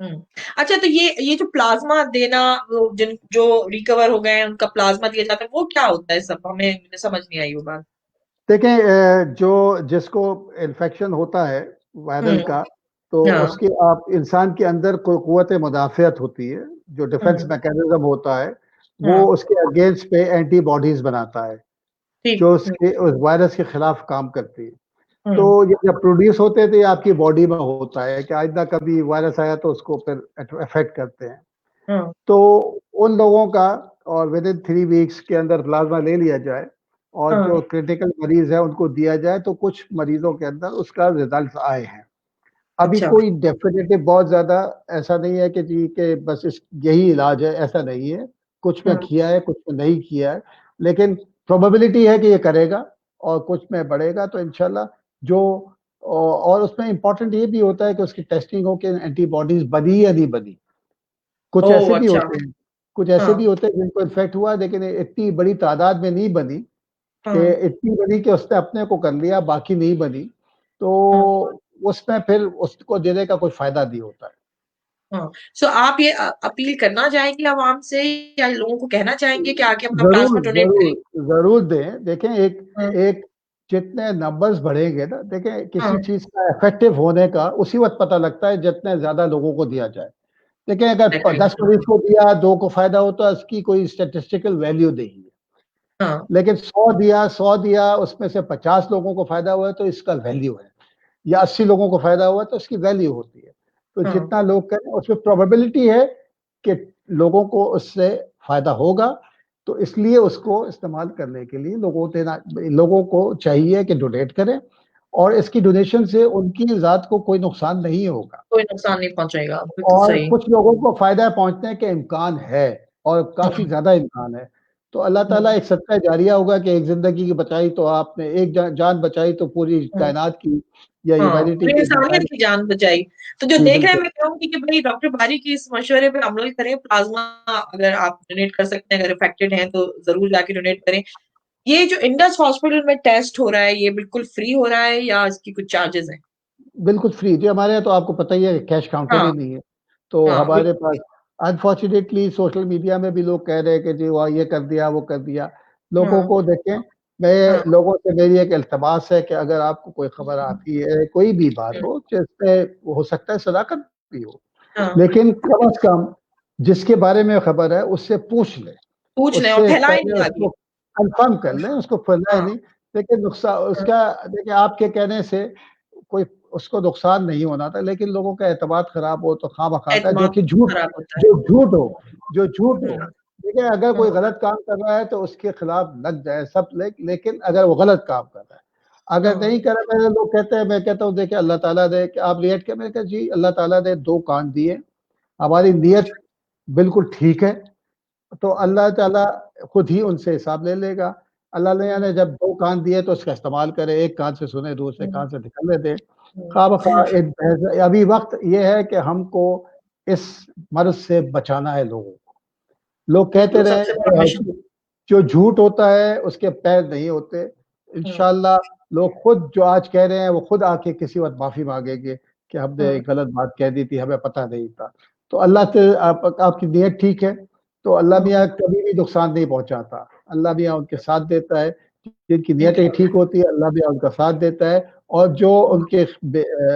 हम्म। अच्छा, तो ये जो प्लाज्मा देना, वो जिन जो रिकवर हो गए हैं उनका प्लाज्मा दिया जाता है, वो क्या होता है? सब हमें, मुझे समझ नहीं आई वो बात। देखें, जो जिसको इन्फेक्शन होता है वायरल हम्म। का, तो हाँ। उसके आप इंसान के अंदर कुव्वत मुदाफ़ियत होती है, जो डिफेंस हम्म। मैकेनिज्म होता है, वो हाँ। उसके अगेंस्ट पे एंटीबॉडीज बनाता है, ठीक। जो उसके उस वायरस के खिलाफ काम करती है। तो हम्म। ये जब प्रोड्यूस होते हैं तो ये आपकी बॉडी में होता है कि आइंदा कभी वायरस आया तो उसको फिर अफेक्ट करते हैं। हाँ। तो उन लोगों का, और विद इन 3 वीक्स के अंदर प्लाज़्मा ले लिया जाए, और हाँ। जो क्रिटिकल मरीज़ है उनको दिया जाए, तो कुछ मरीज़ों के अंदर उसका रिज़ल्ट्स आए हैं। अभी अच्छा। कोई डेफिनिटिव बहुत ज़्यादा ऐसा नहीं है कि जी के बस इस यही इलाज है, ऐसा नहीं है। कुछ में हाँ। किया है, कुछ में नहीं किया है, लेकिन प्रोबेबिलिटी है कि ये करेगा, और कुछ में बढ़ेगा तो इंशाल्लाह जो और उसमें इम्पोर्टेंट ये भी होता है कि उसकी टेस्टिंग हो कि एंटीबॉडीज़ बनी या नहीं बनी। कुछ ऐसे ओह भी अच्छा। होते हैं कुछ ऐसे भी हाँ। होते हैं जिनको इन्फेक्ट हुआ, लेकिन इतनी बड़ी तादाद में नहीं बनी, कि हाँ। इतनी बनी कि उसने अपने को कर लिया, बाकी नहीं बनी, हाँ। तो उसमें फिर उसको देने का कोई फ़ायदा नहीं होता है। हाँ। सो आप ये अपील करना चाहेंगे आवाम से, या लोगों को कहना चाहेंगे कि आके अपना ज़रूर, प्लाज्मा डोनेट ज़रूर, करें? ज़रूर दें। देखें, एक हाँ। एक जितने नंबर्स बढ़ेंगे ना, देखें किसी हाँ। चीज़ का इफ़ेक्टिव होने का उसी वक़्त पता लगता है जितने ज़्यादा लोगों को दिया जाए। देखें, अगर प एग्जैक्टली। 10 मरीज़ को दिया, 2 को फ़ायदा हो, तो इसकी कोई स्टैटिस्टिकल वैल्यू नहीं है। हाँ। लेकिन 100 दिया, उसमें से 50 लोगों को फ़ायदा हुआ है, तो इसका वैल्यू है। या 80 लोगों को फ़ायदा हुआ, तो इसकी वैल्यू होती है। तो हाँ। जितना लोग करें, उसमें प्रोबेबिलिटी है कि लोगों को उससे फ़ायदा होगा, तो इसलिए उसको इस्तेमाल करने के लिए लोगों को चाहिए कि डोनेट करें, और इसकी डोनेशन से उनकी ज़ात को कोई नुकसान नहीं होगा। कोई नुकसान नहीं पहुंचेगा, बिल्कुल और सही। कुछ लोगों को फ़ायदा पहुँचने के इम्कान है, और काफ़ी हम्म। ज़्यादा इम्कान है। तो अल्लाह ताला हम्म। एक सदका जारिया होगा कि एक ज़िंदगी की बचाई, तो आपने एक जान बचाई, तो पूरी हम्म। कायनात की या हाँ, ह्यूमैनिटी पूरी की इंसानियत बचाई। की जान बचाई। तो जो जी, देख रहे हैं, बिल्कुल। मैं कहूँगी कि भाई डॉक्टर बारी की इस मशवरे पे अमल करें, प्लाज़्मा अगर आप डोनेट कर सकते हैं, अगर अफेक्टेड हैं तो ज़रूर जाके डोनेट करें। ये जो इंडस हॉस्पिटल में टेस्ट हो रहा है, ये बिल्कुल फ्री हो रहा है या इसकी कुछ चार्जेज़ हैं? बिल्कुल फ्री। जी, हमारे यहाँ तो आपको पता ही है कि कैश काउंटर हाँ। ही नहीं है। तो हाँ, हमारे बिल्कुल पास सही। अनफॉर्च्यूनेटली सोशल मीडिया में भी लोग कह रहे हैं कि जी वाह! ये कर दिया, वो कर दिया। लोगों हाँ। को देखें, हाँ। मैं लोगों से मेरी एक इल्तिमास है कि अगर आपको कोई खबर आती है, कोई भी बात हुँ। हो, जिसमें हो सकता है सदाकत भी हो, हाँ, लेकिन बिल्कुल। कम से कम जिसके बारे में खबर है, उससे पूछ लें। पूछ लें और उससे फैलाएँ पहले नहीं आगे। उसको कन्फर्म कर लें, उसको फैलाएँ हाँ। नहीं। लेकिन हाँ। उसका देखिए, आपके कहने से कोई उसको नुकसान नहीं होना था, लेकिन लोगों का एतमाद खराब हो तो खामखा का, जो एतमाद कि झूठ खराब होता है। जो झूठ हो जो झूठ हुँ। हो। देखिए, अगर कोई हाँ। गलत काम कर रहा है तो उसके खिलाफ लग जाए सब, लेकिन अगर वो गलत काम कर रहा है, अगर हाँ। नहीं कर रहा, मेरे लोग कहते हैं, मैं कहता हूँ देखिए, अल्लाह ताला ने, कि आप रिएक्ट किया, मैंने कहा जी अल्लाह ताला ने 2 कान दिए, हमारी नीयत बिल्कुल ठीक है, तो अल्लाह ताला खुद ही उनसे हिसाब ले लेगा। अल्लाह ने जब 2 कान दिए तो उसका इस्तेमाल करे, एक कान से सुने, दूसरे कान से निकलने दे। ख़्वाह एक बहस अभी वक़्त ये है कि हमको इस मर्ज़ से बचाना है लोगों को। लोग कहते वो रहे सबसे बड़ा मिशन। कि जो झूठ होता है उसके पैर नहीं होते। इंशाअल्लाह लोग खुद जो आज कह रहे हैं वो खुद आके किसी वक़्त माफ़ी माँगेंगे कि हमने गलत बात कह दी थी, हमें पता नहीं था। तो अल्लाह से आपकी नीयत ठीक है, तो अल्लाह मियाँ कभी भी नुकसान नहीं पहुँचाता। अल्लाह मियाँ उनके साथ देता है, जिनकी नीयतें ठीक होती है, अल्लाह मियाँ उनका साथ देता है और जो उनके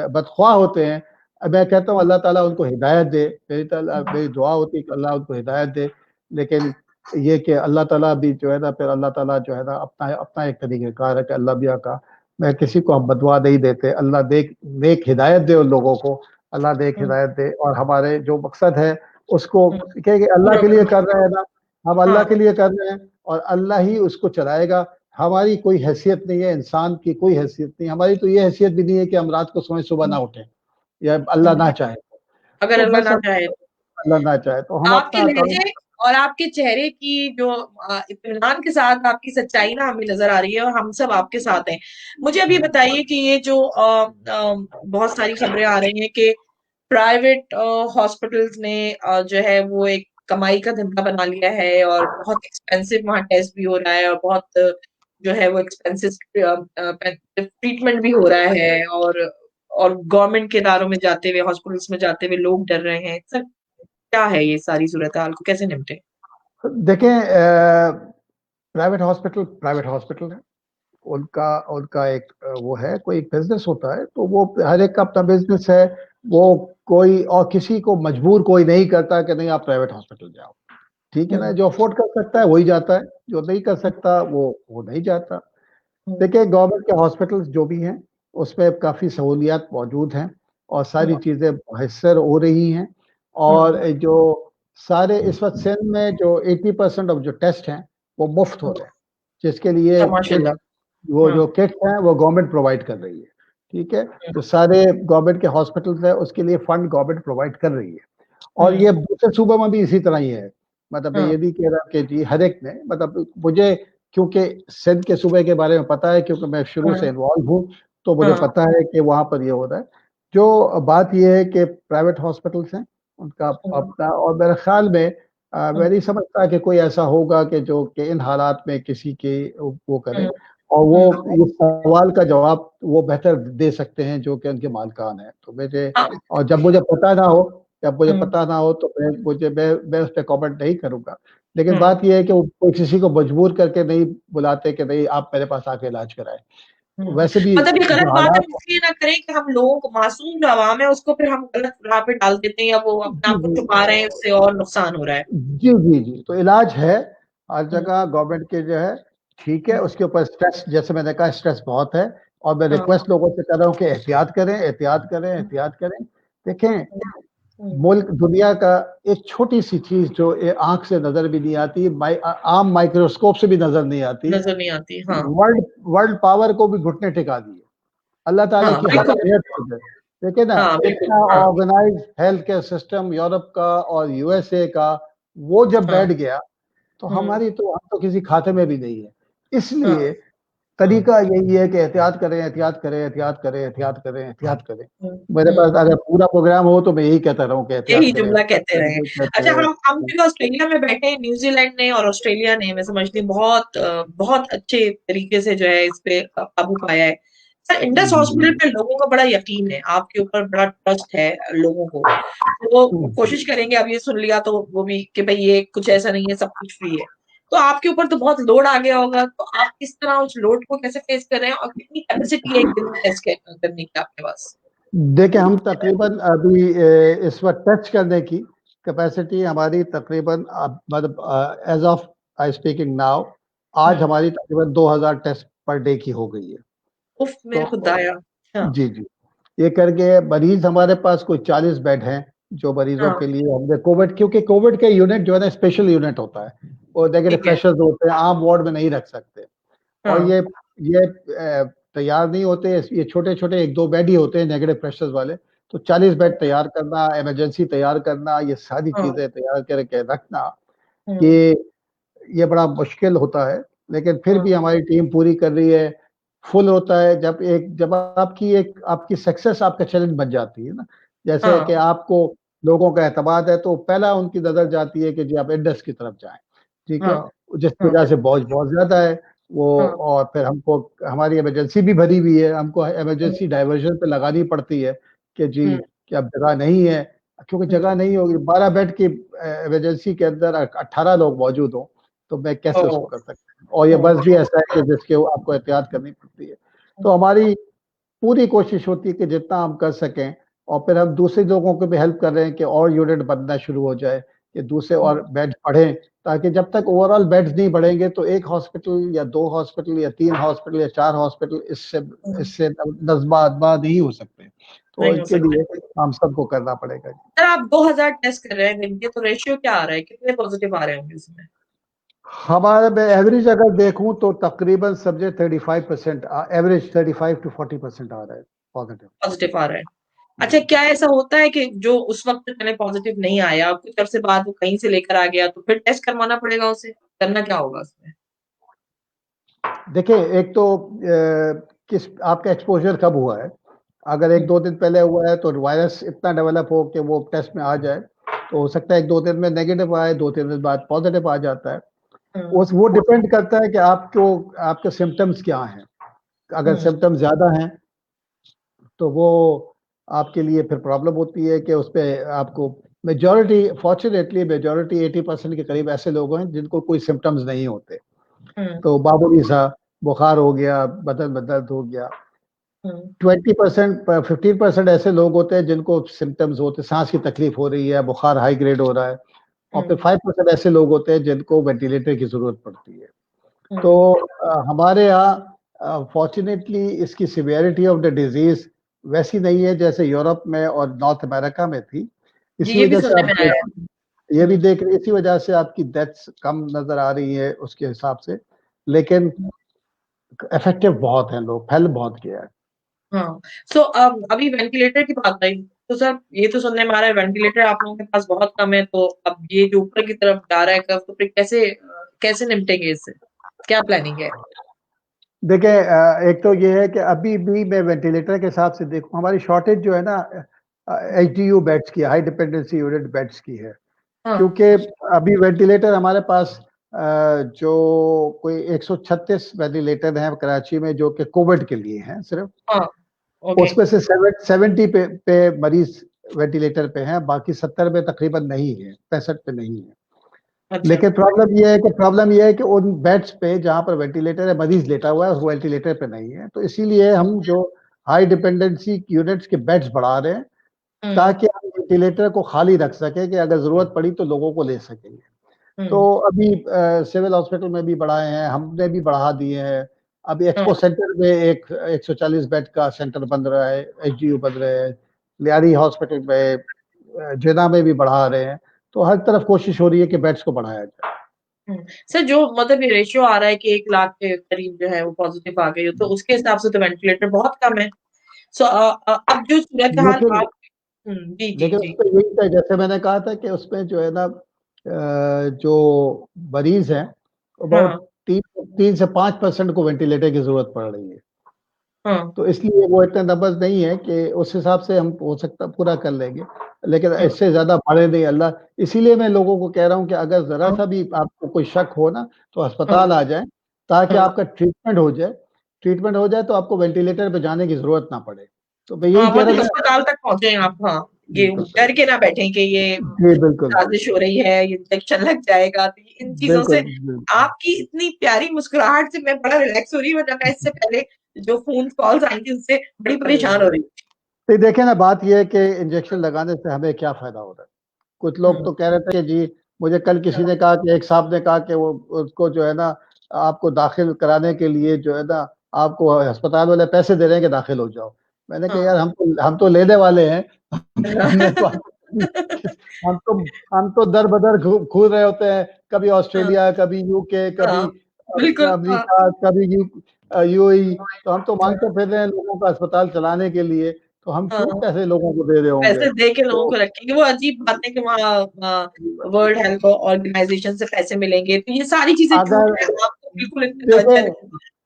बदख्वाह होते हैं, मैं कहता हूँ अल्लाह ताला उनको हिदायत दे। मेरी दुआ होती है कि अल्लाह उनको हिदायत दे, लेकिन ये कि अल्लाह ताला भी जो है ना, फिर अल्लाह ताला जो है ना अपना अपना एक तरीक़ेकार है कि अल्लाह मियाँ का, मैं किसी को हम बददुआ नहीं देते। अल्लाह नेक हिदायत दे उन लोगों को, अल्लाह नेक हिदायत दे और हमारे जो मकसद है उसको कि अल्लाह के लिए कर रहे हैं ना, हम अल्लाह के लिए कर रहे हैं और अल्लाह ही उसको चलाएगा। हमारी कोई हैसियत नहीं है, इंसान की कोई हैसियत नहीं, हमारी तो ये हैसियत भी नहीं है कि हम रात को सोएं, सुबह ना उठें, या अल्लाह ना चाहे। अगर तो अल्लाह बस ना चाहे। अल्लाह ना चाहे तो हम आपके अपना काम। लहजे और आपके चेहरे की जो इत्मीनान के साथ आपकी सच्चाई ना हमें नजर आ रही है और हम सब आपके साथ हैं। मुझे अभी बताइए कि ये जो बहुत सारी खबरें आ रही हैं कि प्राइवेट हॉस्पिटल्स ने जो है वो एक कमाई का धंधा बना लिया है और बहुत एक्सपेंसिव वहाँ टेस्ट भी हो रहा है और बहुत जो है वो एक्सपेंसिव ट्रीटमेंट भी हो रहा है और गवर्नमेंट के इदारों में जाते हुए हॉस्पिटल्स में जाते हुए लोग डर रहे हैं सर। क्या है ये सारी सूरत-हाल को कैसे निपटें? देखें प्राइवेट हॉस्पिटल है, उनका उनका एक वो है, कोई एक बिज़नेस होता है, तो वो हर एक का अपना बिज़नेस है, वो कोई और किसी को मजबूर कोई नहीं करता कि नहीं आप प्राइवेट हॉस्पिटल जाओ, ठीक है ना? जो अफ़ोर्ड कर सकता है वही जाता है, जो नहीं कर सकता वो नहीं जाता। देखिए गवर्नमेंट के हॉस्पिटल्स जो भी हैं, उसमें काफ़ी सहूलियात मौजूद हैं और सारी चीज़ें मुयस्सर हो रही हैं और जो सारे इस वक़्त सिंध में जो 80% ऑफ जो टेस्ट हैं, वो मुफ़्त हो रहे हैं, जिसके लिए किट माशाल्लाह। वो जो किट्स हैं, वो गवर्नमेंट प्रोवाइड कर रही है, ठीक है? जो सारे गवर्नमेंट के हॉस्पिटल्स हैं, उसके लिए फंड गवर्नमेंट प्रोवाइड कर रही है और ये दूसरे सूबों में भी इसी तरह ही है। मतलब मैं ये नहीं कह रहा कि जी हर एक ने मतलब मुझे क्योंकि सिंध के सूबे के बारे में पता है क्योंकि मैं शुरू से इन्वॉल्व हूँ, तो मुझे पता है कि वहाँ पर ये हो रहा है। जो बात ये है कि प्राइवेट हॉस्पिटल्स हैं, उनका अपना और मेरे ख़्याल में मैं नहीं समझता कि कोई ऐसा होगा कि जो कि इन हालात में किसी के वो करे और वो इस सवाल का जवाब वो बेहतर दे सकते हैं जो कि उनके मालिकान हैं। तो मुझे और जब मुझे पता ना हो तो मैं उस पे कमेंट नहीं करूँगा। लेकिन बात ये है कि वो कोई किसी को मजबूर करके नहीं बुलाते कि नहीं आप मेरे पास आके इलाज कराएँ। वैसे भी मतलब ये गलत जो बात है हालात इसलिए ना करें कि हम लोगों को मासूम जो अवाम है उसको फिर हम गलत राह पे डाल देते हैं या वो अपने जी, आप को जी। छुपा रहे हैं उससे और नुकसान हो रहा है। जी, जी, जी। तो इलाज है, हर जगह गवर्नमेंट के जो है, ठीक है, उसके ऊपर स्ट्रेस जैसे मैंने कहा स्ट्रेस बहुत है और मैं रिक्वेस्ट लोगों से कर रहा हूँ कि एहतियात करें, एहतियात करें, एहतियात करें। देखें, मुल्क दुनिया का एक छोटी-सी चीज़ जो आँख से नज़र भी नहीं आती, आम माइक्रोस्कोप से भी नज़र नहीं आती, नजर नहीं आती। हाँ। वर्ल्ड वर्ल्ड पावर को भी घुटने टिका दिए। अल्लाह ताला हाँ की बिल्कुल। हक़ानियत है। देखिए ना, हाँ बिल्कुल। इतना हाँ। Organised health care system Europe का और यूएसए का, वो जब हाँ। बैठ गया, तो हम तो किसी खाते में भी नहीं है। इसलिए हाँ। तरीका यही है कि एहतियात करें, एहतियात करें, एहतियात करें, एहतियात करें, एहतियात करें। हम्म, मेरे हम्म। पास अगर पूरा प्रोग्राम हो तो मैं यही कहता रहूँ कि एहतियात यही करें, जुमला एहतियात कहते करें, रहे। कहते अच्छा रहे। हम भी ऑस्ट्रेलिया में बैठे हैं, न्यूजीलैंड ने और ऑस्ट्रेलिया ने मैं समझती हूँ बहुत बहुत अच्छे तरीके से जो है इस पे काबू पाया है। सर इंडस जी, हॉस्पिटल जी। पे लोगों का बड़ा यकीन है, आपके ऊपर बड़ा ट्रस्ट है लोगों को। तो वो कोशिश करेंगे, अब ये सुन लिया तो वो भी कि भाई ये कुछ ऐसा नहीं है, सब कुछ फ्री है। तो आपके ऊपर तो बहुत लोड आ गया होगा, तो आप किस तरह उस लोड को कैसे फेस कर रहे हैं और कितनी कैपेसिटी है एक दिन में टेस्ट करने की आपके पास? देखिए, हम तकरीबन अभी इस वक़्त टच करने की कैपेसिटी हमारी तकरीबन मतलब as of I speaking now आज हम्म। हमारी तकरीबन 2000 टेस्ट पर डे की हो गई है। उफ मेरे तो खुदाया। हाँ। जी, जी। ये करके मरीज़ हमारे पास कोई 40 बेड हैं, जो मरीज़ों हाँ। के लिए हमने कोविड क्योंकि कोविड के यूनिट जो है ना स्पेशल यूनिट होता है। वो नेगेटिव ठीक है। प्रेशर्स होते हैं, आम वार्ड में नहीं रख सकते और हाँ। ये तैयार नहीं होते, ये छोटे-छोटे 1-2 बेड ही होते हैं नेगेटिव प्रेशर्स वाले। तो 40 बेड तैयार करना, इमरजेंसी तैयार करना, ये सारी हाँ। चीज़ें तैयार करके रखना, हुँ। ये ये बड़ा मुश्किल होता है। लेकिन फिर भी हमारी टीम पूरी कर रही है। फुल होता है जब आपकी सक्सेस आपका चैलेंज बन जाती है ना, जैसे कि हाँ आपको लोगों का एतमाद है, तो पहला उनकी नज़र जाती है कि जी आप इंडस की तरफ जाएँ, ठीक है? हाँ जिसकी हाँ वजह से बहुत बहुत ज़्यादा है वो, हाँ और फिर हमको हमारी इमरजेंसी भी भरी हुई है, हमको इमरजेंसी हम्म डायवर्जन पे लगानी पड़ती है कि जी, हम्म कि अब जगह नहीं है, क्योंकि जगह नहीं होगी, 12 बेड की इमरजेंसी के अंदर 18 लोग मौजूद हों, तो मैं कैसे उसको ओ कर सकता हूँ? और ये ओ बस भी ऐसा है कि जिसके आपको एहतियात करनी पड़ती है। तो हमारी पूरी कोशिश होती है कि जितना हम कर सकें, और फिर हम दूसरे लोगों को भी हेल्प कर रहे हैं कि और यूनिट बनना शुरू हो जाए, कि दूसरे और बेड्स बढ़ें, ताकि जब तक ओवरऑल बेड्स नहीं बढ़ेंगे तो 1 हॉस्पिटल या 2 हॉस्पिटल या 3 हॉस्पिटल या 4 हॉस्पिटल इससे इससे नज़्म-आज़मा नहीं हो सकते। तो नहीं हो इसके सकते। लिए हम सबको करना पड़ेगा। सर आप 2000 टेस्ट कर रहे हैं दिन के, तो रेशियो क्या आ रहा है, कितने पॉजिटिव आ रहे होंगे उसमें? हमारे में एवरेज अगर देखूँ तो तकरीबन समझे 35% एवरेज 35 टू 40% आ रहा है पॉजिटिव। पॉजिटिव आ रहा है। अच्छा, जी। क्या ऐसा होता है कि जो उस वक्त पहले पॉजिटिव नहीं आया, कुछ अरसे बाद वो कहीं से लेकर आ गया, तो फिर टेस्ट करवाना पड़ेगा उसे? करना क्या होगा उसमें? देखिए, एक तो किस आपका एक्सपोज़र कब हुआ है? अगर 1-2 दिन पहले हुआ है तो वायरस इतना डेवलप हो कि वो टेस्ट में आ जाए, तो हो सकता है 1-2 दिन में नेगेटिव आए, 2-3 दिन बाद पॉज़िटिव आ जाता है। हुँ, उस वो डिपेंड करता है कि आपके सिम्पटम्स क्या हैं। अगर हुँ, सिम्पटम्स ज़्यादा हैं, तो वो आपके लिए फिर प्रॉब्लम होती है कि उसपे आपको फॉर्च्यूनेटली मेजॉरिटी 80% के करीब ऐसे लोग हैं जिनको कोई सिम्पटम्स नहीं होते। हुँ, तो मामूली सा बुखार हो गया, बदन में दर्द हो गया। हुँ, 20% 15% ऐसे लोग होते हैं जिनको सिम्पटम्स होते हैं, साँस की तकलीफ हो रही है, बुखार हाई ग्रेड हो रहा है, और फिर हुँ, 5% ऐसे लोग होते हैं जिनको वेंटिलेटर की ज़रूरत पड़ती है। तो हुँ। हमारे यहाँ फॉर्च्यूनेटली इसकी सिवियरिटी ऑफ द डिज़ीज़ वैसी नहीं है जैसे यूरोप में और नॉर्थ अमेरिका में थी। जी, इसी ये भी वजह से सुनने आप में आया है। देख ये भी हुँ, देख रहे इसी वजह से आपकी डेथ्स कम नज़र आ रही है उसके हिसाब से। लेकिन इफ़ेक्टिव बहुत हैं लोग, फैल बहुत गया है। हाँ। सो अब अभी वेंटिलेटर की बात आई, तो सर ये तो सुनने में आ रहा है वेंटिलेटर आप लोगों के पास बहुत कम है, तो अब ये जो ऊपर की तरफ जा रहा है कर्व, तो फिर कैसे निपटेंगे इससे? क्या प्लानिंग है? देखिए एक तो ये है कि अभी भी मैं वेंटिलेटर के हिसाब से देखूँ, हमारी शॉर्टेज जो है ना एचडीयू बेड्स की, हाई डिपेंडेंसी यूनिट बेड्स की है। हाँ, क्योंकि अभी वेंटिलेटर हमारे पास जो कोई 136 वेंटिलेटर हैं कराची में जो कि कोविड के लिए हैं सिर्फ। हाँ, ओके, उसमें से 70 पे मरीज वेंटिलेटर पे हैं, बाकी 70 में तकरीबन नहीं है, 65 पे नहीं है। अच्छा। लेकिन प्रॉब्लम ये है कि उन बेड्स पे जहाँ पर वेंटिलेटर है, मरीज लेटा हुआ है, उस वेंटिलेटर पे नहीं है। तो इसीलिए हम जो हाई डिपेंडेंसी यूनिट्स के बेड्स बढ़ा रहे हैं, हुँ, ताकि हम वेंटिलेटर को खाली रख सकें कि अगर ज़रूरत पड़ी तो लोगों को ले सकेंगे। तो हुँ, अभी सिविल हॉस्पिटल में भी बढ़ाए हैं, हमने भी बढ़ा दिए हैं। अभी हाँ, एक्सपो सेंटर में एक 140 बेड का सेंटर बन रहा है, एचडीयू बन रहे हैं। लियारी हॉस्पिटल में जिन्ना में भी बढ़ा रहे हैं। तो हर तरफ कोशिश हो रही है कि बेड्स को बढ़ाया जाए। हुँ। सर जो मतलब ये रेशियो आ रहा है कि 1 लाख के करीब जो है वो पॉज़िटिव आ गई हो, तो उसके हिसाब से तो वेंटिलेटर बहुत कम है। सो अब जो सूरत-हाल लेकिन आप हुँ, जी, जी, लेकिन जी। उसपे यही था जैसे मैंने कहा था कि उसमें जो है ना जो मरीज़ हैं, हाँ, अबाउट 3 से 5% को वेंटिलेटर की ज़रूरत पड़ रही है। हाँ, तो इसलिए वो इतने नंबर्स नहीं है कि उस हिसाब से हम हो सकता पूरा कर लेंगे। लेकिन हाँ, इससे ज़्यादा बढ़े नहीं अल्लाह, इसीलिए मैं लोगों को कह रहा हूँ कि अगर हाँ, ज़रा-सा भी आपको कोई शक हो ना, तो हाँ, अस्पताल आ जाएँ, ताकि हाँ। आपका ट्रीटमेंट हो जाए। ट्रीटमेंट हो जाए तो आपको वेंटिलेटर पे जाने की ज़रूरत ना पड़े। तो मैं यही हाँ, कह रहा मतलब था। अस्पताल तक पहुँचे आप, हाँ। ये बिल्कुल, डर के ना बैठें कि ये जी, बिल्कुल। साज़िश हो रही है, ये इंजेक्शन लग जाएगा, तो ये इन चीज़ों बिल्कुल, से बिल्कुल। आपकी इतनी प्यारी मुस्कुराहट से मैं बड़ा रिलैक्स हो रही हूँ, वरना मैं इससे पहले जो फ़ोन कॉल्स आई थी, उससे बड़ी परेशान हो रही थी। तो देखिए ना बात ये है कि इंजेक्शन लगाने से हमें क्या फ़ायदा हो रहा है? कुछ लोग हुँ, तो कह रहे थे कि जी, मुझे कल किसी हाँ, ने कहा कि एक साहब ने कहा कि वो उसको जो है ना, आपको दाखिल कराने के लिए जो है ना, आपको अस्पताल वाले पैसे दे रहे हैं कि दाखिल हो जाओ। मैंने कहा यार हाँ। हम तो लेने वाले हैं। हमने तो हम तो हम तो दर-बदर घूम रहे होते हैं, कभी हाँ, ऑस्ट्रेलिया, कभी यूके, कभी हाँ, बिल्कुल, हाँ, अमेरिका, कभी यूएई, तो हम तो माँगते फिर रहे हैं लोगों का अस्पताल चलाने के लिए, तो हम क्यों हाँ। पैसे लोगों को दे रहे होंगे? पैसे दे के लोगों तो को रखेंगे, वो अजीब बात है कि वहाँ वर्ल्ड हेल्थ ऑर्गेनाइज़ेशन से पैसे मिलेंगे, तो ये सारी चीज़ें झूठ अगर है। बिल्कुल देखें,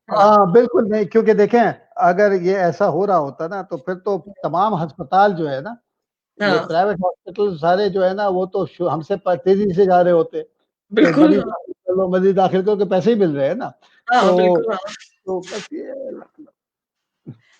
हाँ, हाँ, बिल्कुल नहीं, क्योंकि देखें, अगर ये ऐसा हो रहा होता ना, तो फिर तो तमाम अस्पताल जो है ना, ये हाँ, प्राइवेट हॉस्पिटल सारे जो है ना, वो तो हमसे तेजी से जा रहे होते कि बिल्कुल, मरीज हाँ, दाखिल कर लो, मरीज दाखिल करो, के पैसे ही मिल रहे हैं ना। हाँ, तो बिल्कुल, हाँ। बस ये,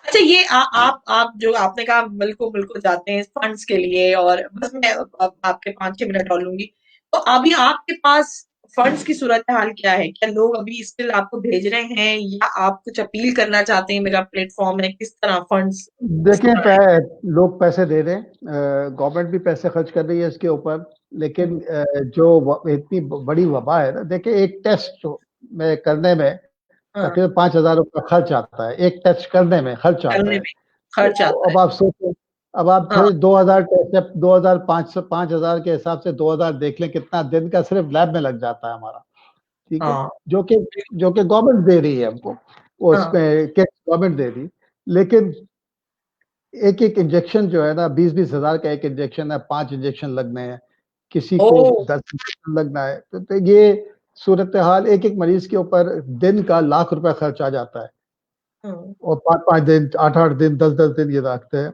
अच्छा, ये आप जो आपने कहा बिल्कुल बिल्कुल जाते हैं फंड्स के लिए, और बस मैं अब आपके 5-6 मिनट और लूंगी। तो अभी आपके पास फंड्स की सूरत हाल क्या है? क्या लोग अभी स्टिल आपको भेज रहे हैं, या आप कुछ अपील करना चाहते हैं? मेरा प्लेटफॉर्म है, किस तरह फंड्स किस देखें, तरह? लोग पैसे दे रहे हैं, गवर्नमेंट भी पैसे खर्च कर रही है इसके ऊपर, हम्म, लेकिन इतनी बड़ी वबा है ना, देखिए, एक टेस्ट में करने में हाँ, तकरीबन 5,000 रुपया खर्च आता है, एक टेस्ट करने में खर्च आता करने है। में खर्च तो आता है। अब आप सोचें, अब आप हाँ, फिर 2,000 टेस्ट, 2,000 5,000 के हिसाब से 2,000 देख लें, कितना दिन का सिर्फ लैब में लग जाता है हमारा। ठीक है, हाँ, जो कि जो कि गवर्नमेंट दे रही है हमको, वो हाँ, उसमें किट गवर्नमेंट दे रही, लेकिन एक एक इंजेक्शन जो है ना, 20-20 हज़ार का एक इंजेक्शन है, 5 इंजेक्शन लगने हैं, किसी को ओ, 10 इंजेक्शन लगना है। तो ये सूरत हाल, एक एक मरीज के ऊपर दिन का लाख रुपया खर्च आ जाता है, हम्म, और 5-5 दिन, 8-8 दिन, 10-10 दिन ये रखते हैं।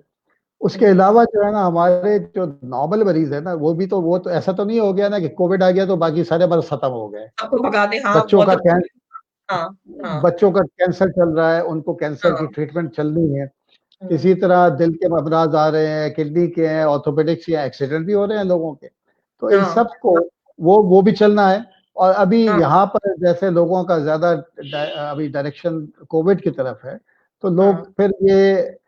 उसके हम्म, अलावा जो है ना, हमारे जो नॉर्मल मरीज है ना, वो तो ऐसा तो नहीं हो गया ना कि कोविड आ गया तो बाकी सारे मर्ज खत्म हो गए। आपको भगा दे, हाँ, बच्चों बहुत का अच्छा। हाँ, हाँ, बच्चों का कैंसर चल रहा है, उनको कैंसर की हाँ, ट्रीटमेंट चल रही है। हम्म, इसी तरह दिल के अमराज आ रहे हैं, किडनी के हैं, ऑर्थोपेडिक्स या एक्सीडेंट भी हो रहे हैं लोगों के। तो इन हाँ, सब को वो भी चलना है। और अभी हाँ, यहाँ पर जैसे लोगों का ज़्यादा अभी डायरेक्शन कोविड की तरफ है, तो हाँ, लोग फिर ये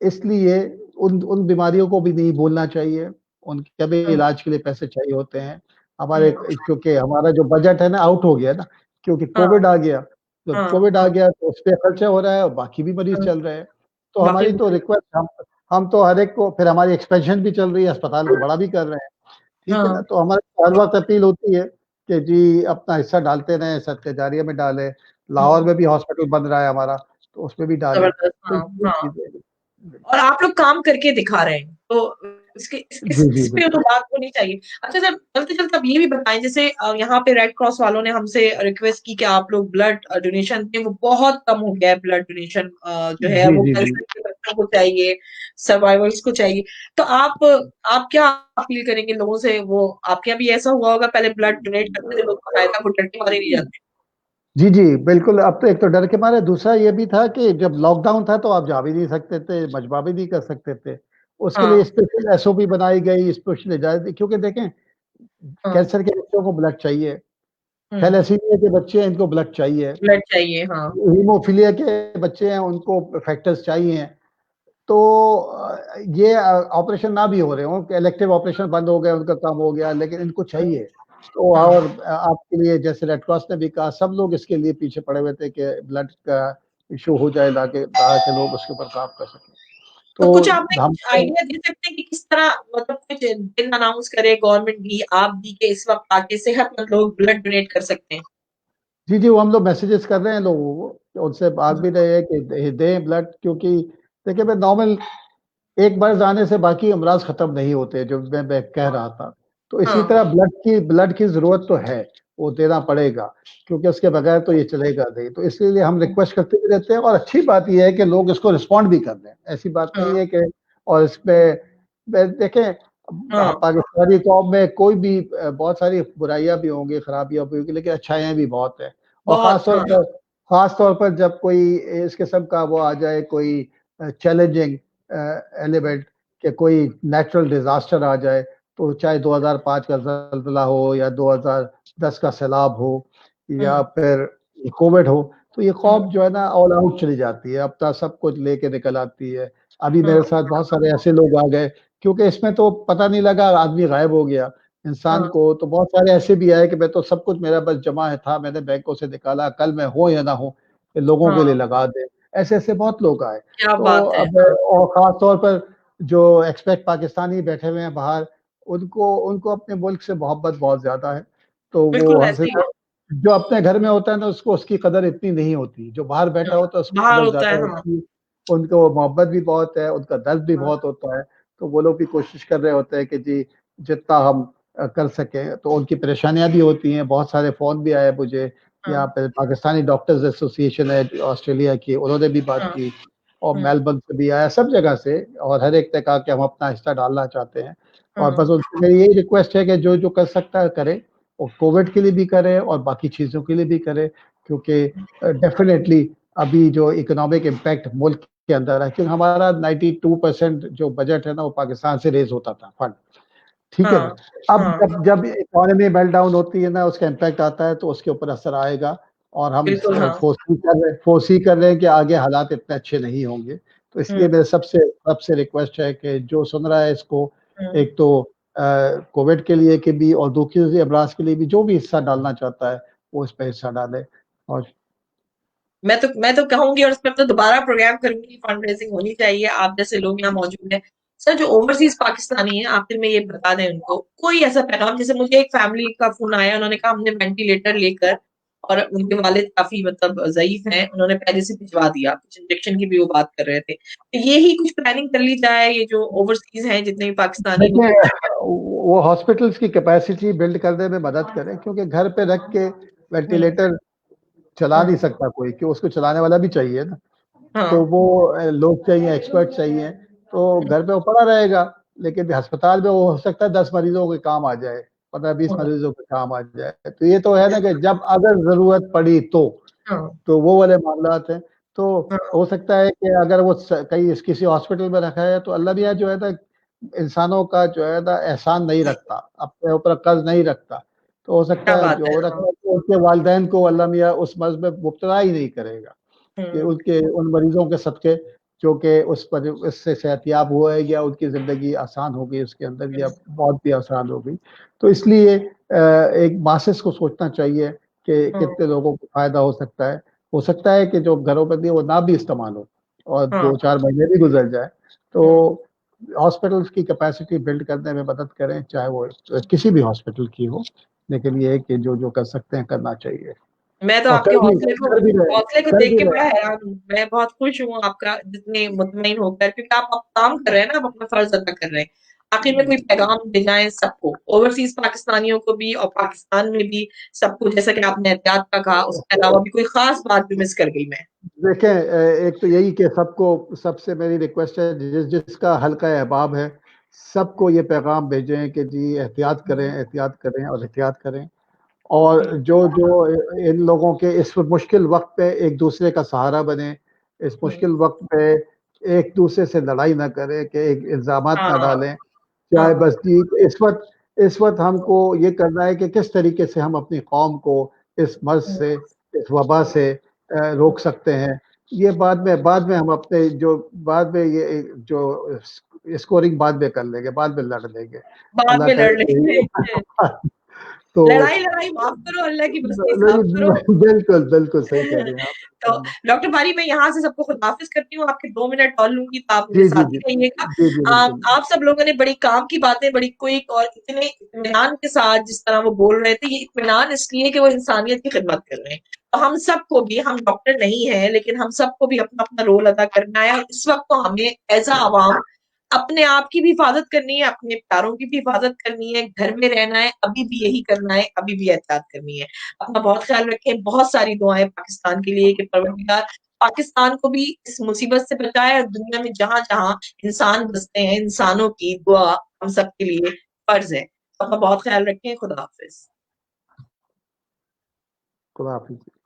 इसलिए उन उन बीमारियों को भी नहीं भूलना चाहिए, उनके भी हाँ, इलाज के लिए पैसे चाहिए होते हैं। हमारे, हाँ, क्योंकि हमारा जो बजट है ना, आउट हो गया ना, क्योंकि हाँ, कोविड आ गया। जब हाँ, कोविड आ हाँ, गया तो उस पे खर्चा हो रहा है और बाकी भी मरीज़ हाँ, चल रहे हैं। तो बाकी हमारी तो रिक्वेस्ट, हम तो हर एक को, फिर हमारी एक्सपेंशन भी चल रही है, अस्पताल को बड़ा भी कर रहे हैं, ठीक है ना? हाँ, तो हमारी हर वक़्त अपील होती है कि जी अपना हिस्सा डालते रहें, सदक़े जारिया में डालें। लाहौर हुँ, में भी हॉस्पिटल बन रहा है हमारा, तो उसमें भी डालें। ज़बरदस्त, तो हाँ, ये हाँ। चीज़ें, और आप लोग काम करके दिखा रहे हैं, तो इसके इस जी, इस जी, इस पे तो बिल्कुल। बात होनी चाहिए। अच्छा सर, चलते-चलते आप ये भी बताएँ, जैसे यहाँ पे रेड क्रॉस वालों ने हमसे रिक्वेस्ट की कि आप लोग ब्लड डोनेशन दें, वो बहुत कम हो गया है ब्लड डोनेशन, जो है जी, वो जी, जी। कैंसर के बच्चों को चाहिए, सर्वाइवल्स को चाहिए। तो आप क्या अपील करेंगे लोगों से? वो आपके यहाँ भी ऐसा हुआ होगा, पहले ब्लड डोनेट करते थे लोग, बाकायदा वो डर के मारे नहीं जाते। जी, जी, बिल्कुल, अब तो एक तो डर के मारे, दूसरा ये भी था कि जब लॉकडाउन था तो आप जा भी नहीं सकते थे, मजबा भी नहीं कर सकते थे। उसके लिए हाँ, स्पेशल एसओपी बनाई गई, स्पेशल इजाज़त दी, क्योंकि देखें, हाँ, कैंसर के बच्चों को ब्लड चाहिए, हुँ, थैलेसीमिया के बच्चे हैं, इनको ब्लड चाहिए, ब्लड चाहिए, हाँ, हीमोफीलिया के बच्चे हैं, उनको फैक्टर्स चाहिए। तो ये ऑपरेशन ना भी हो रहे हों, इलेक्टिव ऑपरेशन बंद हो गए, उनका काम हो गया, लेकिन इनको चाहिए। तो हाँ, और आपके लिए, जैसे रेड क्रॉस ने भी कहा, सब लोग इसके लिए पीछे पड़े हुए थे कि ब्लड का इश्यू हो जाए, ताकि लोग उसके ऊपर काम कर सकें। तो तो कुछ आपने हम कुछ आइडिया दे सकते हैं कि किस तरह, मतलब कुछ दिन अनाउंस करे गवर्नमेंट भी, आप भी, के इस वक्त आके सेहतमंद लोग ब्लड डोनेट कर सकते हैं? जी, जी, वो हम लोग मैसेजेस कर रहे हैं लोगों को, उनसे बात भी रहे हैं कि दें ब्लड, क्योंकि देखिए, मैं नॉर्मल एक मर्ज़ आने से बाकी अमराज़ ख़त्म नहीं होते, जो मैं कह रहा था। तो इसी हाँ, तरह ब्लड की ज़रूरत तो है, वो देना पड़ेगा, क्योंकि उसके बगैर तो ये चलेगा नहीं। तो इसलिए हम रिक्वेस्ट करते भी रहते हैं, और अच्छी बात ये है कि लोग इसको रिस्पॉन्ड भी कर रहे हैं। ऐसी बात नहीं हाँ, है कि, और इसपे देखें, हाँ, पाकिस्तानी कौम में कोई भी बहुत सारी बुराइयाँ भी होंगी, खराबियाँ भी होंगी, लेकिन अच्छाइयाँ भी बहुत हैं। और बहुत, हाँ, ख़ास तौर पर जब कोई इस किस्म का वो आ जाए, कोई चैलेंजिंग एलिमेंट, कि कोई नेचुरल डिज़ास्टर आ जाए, तो चाहे 2005 का ज़लज़ला हो, या 2010 का सैलाब हो, या हुँ, फिर कोविड हो, तो ये हुँ, कौम जो है ना, ऑल आउट चली जाती है, अपना सब कुछ लेके निकल आती है। अभी हाँ, मेरे साथ बहुत सारे ऐसे लोग आ गए, क्योंकि इसमें तो पता नहीं लगा, आदमी गायब हो गया, इंसान हाँ, को। तो बहुत सारे ऐसे भी आए कि मैं तो सब कुछ मेरा बस जमा है था, मैंने बैंकों से निकाला, कल मैं हो या ना हो, लोगों के लिए हाँ, लगा दें। ऐसे-ऐसे बहुत लोग आए। क्या तो बात है! अब, हाँ, और ख़ास तौर पर जो एक्सपेट पाकिस्तानी बैठे हुए हैं बाहर, उनको उनको अपने मुल्क से मोहब्बत बहुत ज़्यादा है। तो वो बिल्कुल हमसे, ऐसे ही है, जो अपने घर में होता है ना, उसको उसकी कदर इतनी नहीं होती, जो बाहर बैठा हाँ, होता है उसकी बाहर कदर होता ज़्यादा है, हाँ, होती है। उनको मोहब्बत भी बहुत है, उनका दर्द भी हाँ, बहुत होता है, तो वो लोग भी कोशिश कर रहे होते हैं कि जी जितना हम कर सकें। तो उनकी परेशानियाँ भी होती हैं, बहुत सारे फ़ोन भी आए मुझे, यहाँ हाँ, पे पाकिस्तानी डॉक्टर्स एसोसिएशन है ऑस्ट्रेलिया की, उन्होंने भी बात हाँ, की, और हुँ, मेलबर्न से भी आया, सब जगह से, और हर एक ने कहा कि हम अपना हिस्सा डालना चाहते हैं। और हाँ, बस उनसे मेरी यही रिक्वेस्ट है कि जो कर सकता है करे, और कोविड के लिए भी करे और बाकी चीज़ों के लिए भी करे, क्योंकि डेफिनेटली अभी जो इकोनॉमिक इम्पैक्ट मुल्क के अंदर है, क्योंकि हमारा 92% जो बजट है ना वो पाकिस्तान से रेज होता था फंड, ठीक है ना? हाँ, अब हाँ, जब इकोनॉमी मेल्टडाउन होती है ना, उसका इम्पैक्ट आता है, तो उसके ऊपर असर आएगा, और हम बिल्कुल हाँ, फोresee कर रहे हैं कि आगे हालात इतने अच्छे नहीं होंगे। तो इसलिए हुँ, मेरे सबसे सबसे रिक्वेस्ट है कि जो सुन रहा है इसको, हुँ। एक तो कोविड के लिए कि भी, और दूसरे अमराज के लिए भी, जो भी हिस्सा डालना चाहता है, वो इस पे हिस्सा डाले। और मैं तो कहूँगी और इस पे अब तो दोबारा प्रोग्राम करूँगी, फंड रेज़िंग होनी चाहिए, आप जैसे लोग यहाँ मौजूद हैं। सर जो ओवरसीज़ पाकिस्तानी हैं, आखिर में ये बता दें उनको, कोई ऐसा पैगाम जैसे मुझे एक फैमिली का फ़ोन आया, उन्होंने कहा हमने वेंटिलेटर लेकर और उनके वालिद काफ़ी मतलब ज़ईफ़ हैं, उन्होंने पहले से भिजवा दिया, कुछ इंजेक्शन की भी वो बात कर रहे थे। तो ये ही कुछ प्लानिंग कर ली जाए, ये जो ओवरसीज़ हैं, जितने भी पाकिस्तानी देखिए, लोग वो हॉस्पिटल्स की कैपेसिटी बिल्ड करने में मदद करें, क्योंकि घर पे रख के हुँ, वेंटिलेटर चला नहीं हुँ, सकता कोई, कि उसको चलाने वाला भी चाहिए ना। तो हाँ, वो लोग चाहिए, एक्सपर्ट चाहिए, तो हुँ, घर पे वो पड़ा रहेगा, लेकिन अस्पताल में वो हो सकता है 10 मरीजों के काम आ जाए, 15-20 हाँ, मरीजों के काम आ जाए। तो ये तो है ना कि बिल्कुल, जब अगर ज़रूरत पड़ी हाँ, तो वो वाले मामलात हैं। तो हाँ, हो सकता है कि अगर वो कहीं किसी हॉस्पिटल में रखा है, तो अल्लाह मियाँ जो है ना, इंसानों का जो है ना एहसान नहीं रखता, अपने ऊपर कर्ज़ नहीं रखता। तो हो सकता क्या है बात है, जो रख हाँ, रहा है, तो उनके वालिदैन को अल्लाह मियाँ उस मर्ज़ में मुब्तला ही नहीं करेगा, कि हुँ, उनके उन मरीज़ों के सदक़े जो कि उस पर उससे सेहतियाब हुए, या उनकी ज़िंदगी आसान हो गई उसके अंदर, हुँ, या मौत भी आसान हो गई। तो इसलिए एक मासेस को सोचना चाहिए कि हाँ, कितने लोगों को फ़ायदा हो सकता है। हो सकता है कि जो घरों में भी वो ना भी इस्तेमाल हो, और हाँ, 2-4 महीने भी गुज़र जाए। हुँ। तो हॉस्पिटल्स की कैपेसिटी बिल्ड करने में मदद करें, चाहे वो किसी भी हॉस्पिटल की हो, लेकिन ये है कि जो कर सकते हैं करना चाहिए। मैं तो और आपके कर भी रहे हैं, हौसले को कर देख भी के रहे बड़ा हैं। हैरान हूँ। मैं बहुत खुश हूँ आपका जितने मुतमईन होकर क्योंकि आप काम कर रहे हैं ना, आप अपना फ़र्ज़ अदा कर रहे हैं। आखिर में कोई पैगाम दे जाएँ सबको, ओवरसीज़ पाकिस्तानियों को भी और पाकिस्तान में भी सबको जैसा कि आपने एहतियात का कहा, उसके अलावा भी कोई ख़ास बात जो मिस कर गई मैं? देखें, एक तो यही कि सबको, सबसे मेरी रिक्वेस्ट है, जिसका हल्का अहबाब है, सबको ये पैगाम भेजें कि जी एहतियात करें, हुँ, एहतियात करें और एहतियात करें। हुँ, और जो इन लोगों के इस मुश्किल वक़्त पे एक दूसरे का सहारा बने, इस हुँ। मुश्किल वक़्त पे एक दूसरे से लड़ाई ना करें, कि एक इल्ज़ामात ना हाँ, डालें। चाहे हाँ, बस जी, इस वक़्त हमको ये करना है कि किस तरीके से हम अपनी कौम को इस मर्ज़ हुँ, से, इस वबा से हुँ। रोक सकते हैं। ये बाद में हम अपने जो बाद में ये जो स्कोरिंग बाद में कर लेंगे, बाद में लड़ लेंगे। बाद अल्लाह में लड़ करे लेंगे। कि तो लड़ाई-लड़ाई माफ़ करो, अल्लाह की बस्ती साफ़ करो। नहीं, बिल्कुल, बिल्कुल सही कह रहे हैं आप। तो डॉक्टर बारी मैं यहाँ से सबको खुदाफ़िज़ करती हूँ, आपके 2 मिनट और लूँगी तो आप मेरे जी, जी, साथ ही जी। रहिएगा। जी, जी, बिल्कुल। आप सब लोगों ने बड़ी काम की बातें बड़ी क्विक और इतने इत्मीनान के साथ जिस तरह वो बोल रहे थे, ये इत्मीनान इसलिए कि वो इंसानियत की खिदमत कर रहे हैं। तो हम सबको भी हम डॉक्टर नहीं हैं, लेकिन हम सबको भी अपना-अपना रोल अदा करना है और इस वक़्त तो हमें एज़ अ अवाम अपने आप की भी हिफ़ाज़त करनी है, अपने प्यारों की भी हिफ़ाज़त करनी है, घर में रहना है, अभी भी यही करना है, अभी भी एहतियात करनी है। अपना बहुत ख़्याल रखें, बहुत सारी दुआएँ पाकिस्तान के लिए कि परवरदिगार पाकिस्तान को भी इस मुसीबत से बचाए और दुनिया में जहाँ-जहाँ इंसान बसते हैं, इंसानों की दुआ हम सबके लिए फ़र्ज़ है। अपना बहुत ख़्याल रखें, खुदा हाफ़िज़। खुदा हाफ़िज़।